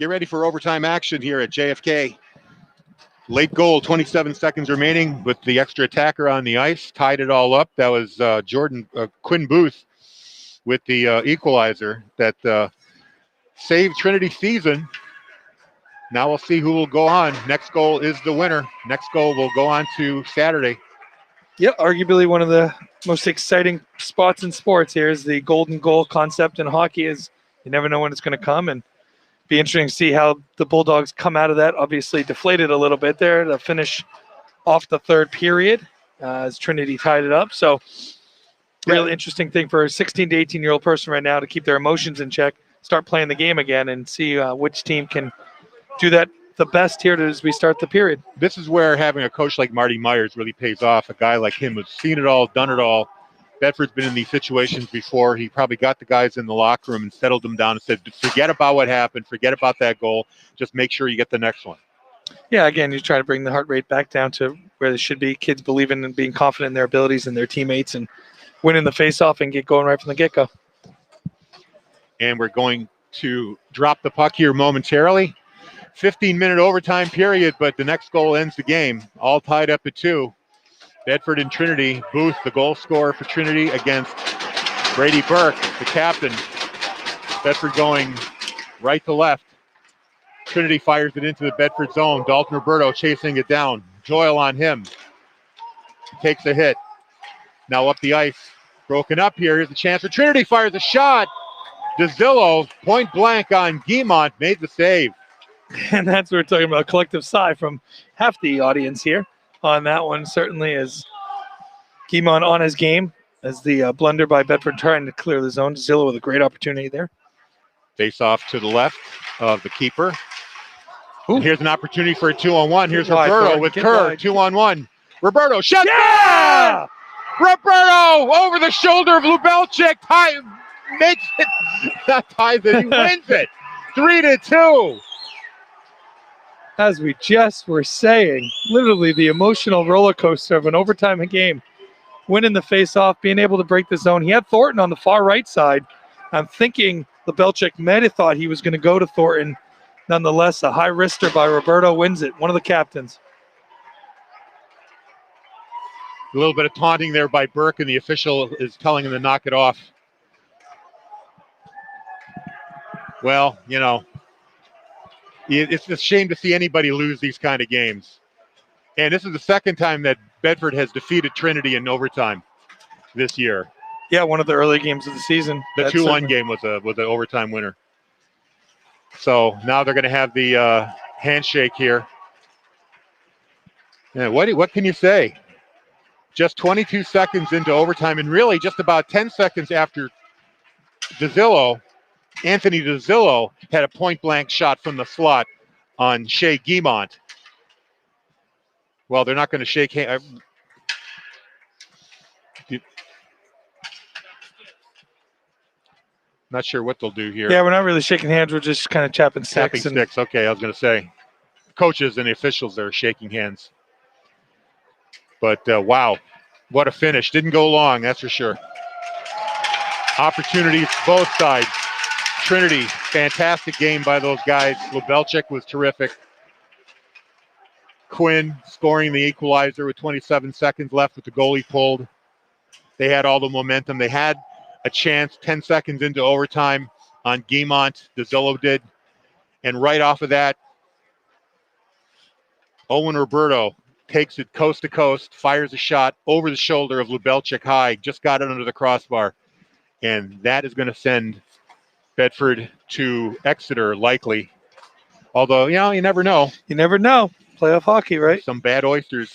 Get ready for overtime action here at JFK. Late goal, 27 seconds remaining with the extra attacker on the ice. Tied it all up. That was Quinn Booth with the equalizer that saved Trinity's season. Now we'll see who will go on. Next goal is the winner. Next goal will go on to Saturday. Yeah, arguably one of the most exciting spots in sports here is the golden goal concept in hockey. Is you never know when it's going to come, and be interesting to see how the Bulldogs come out of that. Obviously deflated a little bit there to finish off the third period as Trinity tied it up. So really interesting thing for a 16 to 18-year-old person right now to keep their emotions in check, start playing the game again, and see which team can do that the best here as we start the period. This is where having a coach like Marty Myers really pays off. A guy like him who's seen it all, done it all. Bedford's been in these situations before. He probably got the guys in the locker room and settled them down and said, forget about what happened, forget about that goal, just make sure you get the next one. Yeah, again, you try to bring the heart rate back down to where they should be. Kids believing and being confident in their abilities and their teammates and winning the face-off and get going right from the get-go. And we're going to drop the puck here momentarily. 15-minute overtime period, but the next goal ends the game. All tied up at 2. Bedford and Trinity. Booth, the goal scorer for Trinity, against Brady Burke, the captain. Bedford going right to left. Trinity fires it into the Bedford zone. Dalton Roberto chasing it down. Joyle on him. Takes a hit. Now up the ice. Broken up here. Here's a chance for Trinity. Fires a shot. DeZillo, point blank on Guimont, made the save. And that's what we're talking about, a collective sigh from half the audience here on that one. Certainly is Guimont on his game as the blunder by Bedford trying to clear the zone. Zillow with a great opportunity there. Face off to the left of the keeper. Here's an opportunity for a 2-on-1. Here's Roberto with Kerr, 2-on-1. Roberto, shot! Yeah! Roberto over the shoulder of Lubelczyk. Makes it, not ties it, he wins it. 3-2. As we just were saying, literally the emotional roller coaster of an overtime game. Winning the face-off, being able to break the zone. He had Thornton on the far right side. I'm thinking Lubelczyk might have thought he was going to go to Thornton. Nonetheless, a high wrister by Roberto wins it, one of the captains. A little bit of taunting there by Burke, and the official is telling him to knock it off. Well, you know, it's a shame to see anybody lose these kind of games. And this is the second time that Bedford has defeated Trinity in overtime this year. Yeah, one of the early games of the season. The 2-1 game was an overtime winner. So now they're going to have the handshake here. Yeah, what can you say? Just 22 seconds into overtime, and really just about 10 seconds after Anthony DeZillo had a point-blank shot from the slot on Shea Guimont. Well, they're not going to shake hands. Not sure what they'll do here. Yeah, we're not really shaking hands. We're just kind of chapping sticks. Okay, I was going to say. Coaches and the officials are shaking hands. But, wow, what a finish. Didn't go long, that's for sure. Opportunities both sides. Trinity, fantastic game by those guys. Lubelczyk was terrific. Quinn scoring the equalizer with 27 seconds left with the goalie pulled. They had all the momentum. They had a chance 10 seconds into overtime on Guimont. DeZillo did. And right off of that, Owen Roberto takes it coast to coast, fires a shot over the shoulder of Lubelczyk high, just got it under the crossbar. And that is going to send Bedford to Exeter, likely. Although, you know, you never know. You never know. Playoff hockey, right? Some bad oysters.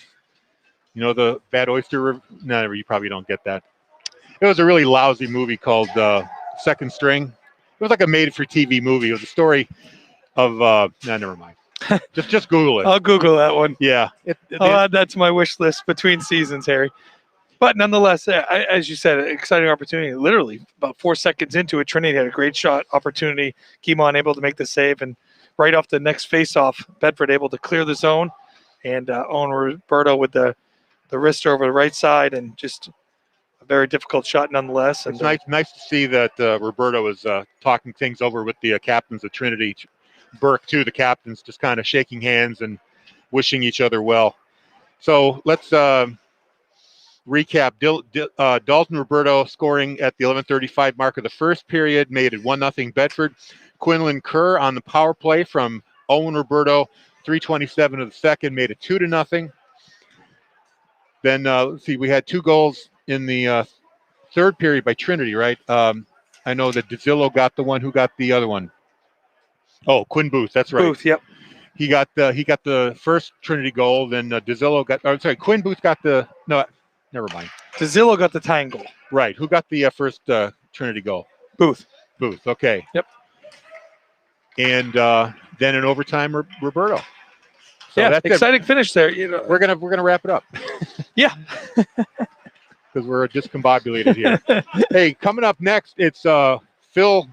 You know the bad oyster? No, you probably don't get that. It was a really lousy movie called Second String. It was like a made-for-TV movie. It was a story of, never mind. Just Google it. I'll Google that one. Yeah. I'll add that to my wish list between seasons, Harry. But nonetheless, as you said, an exciting opportunity. Literally, about 4 seconds into it, Trinity had a great shot opportunity. Guimont able to make the save, and right off the next face-off, Bedford able to clear the zone, and Owen Roberto with the wrister over the right side, and just a very difficult shot nonetheless. And it's nice to see that Roberto is talking things over with the captains of Trinity. Burke too, the captains, just kind of shaking hands and wishing each other well. So let's recap. Dalton Roberto scoring at the 11:35 mark of the first period made it 1-0 Bedford. Quinlan Kerr on the power play from Owen Roberto, 3:27 of the second, made it 2-0. Then let's see, we had 2 goals in the third period by Trinity, right? I know that DeZillo got the one. Who got the other one? Oh, Quinn Booth. That's right. Booth, yep. He got the first Trinity goal. Then DeZillo got. Oh, sorry, Quinn Booth got the. No, never mind. DeZillo got the tying goal. Right. Who got the first Trinity goal? Booth. Booth. Okay. Yep. And then in overtime, Roberto. So yeah, that's exciting finish there. You know. We're gonna wrap it up. Yeah. Because we're discombobulated here. Hey, coming up next, it's Phil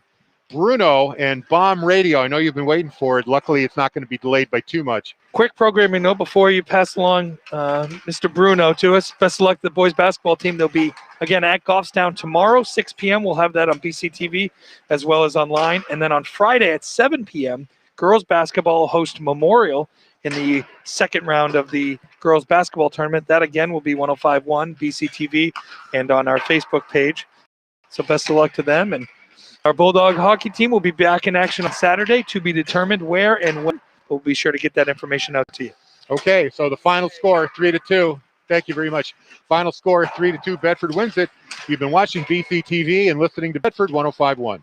Bruno and Bomb Radio. I know you've been waiting for it. Luckily, it's not going to be delayed by too much. Quick programming note before you pass along Mr. Bruno to us. Best of luck to the boys basketball team. They'll be, again, at Goffstown tomorrow, 6 p.m. We'll have that on BCTV as well as online. And then on Friday at 7 p.m., girls basketball host Memorial in the second round of the girls basketball tournament. That, again, will be 105.1 BCTV and on our Facebook page. So best of luck to them. And our Bulldog hockey team will be back in action on Saturday, to be determined where and when. We'll be sure to get that information out to you. Okay, so the final score, 3-2. Thank you very much. Final score, 3-2. Bedford wins it. You've been watching BCTV and listening to Bedford 105.1.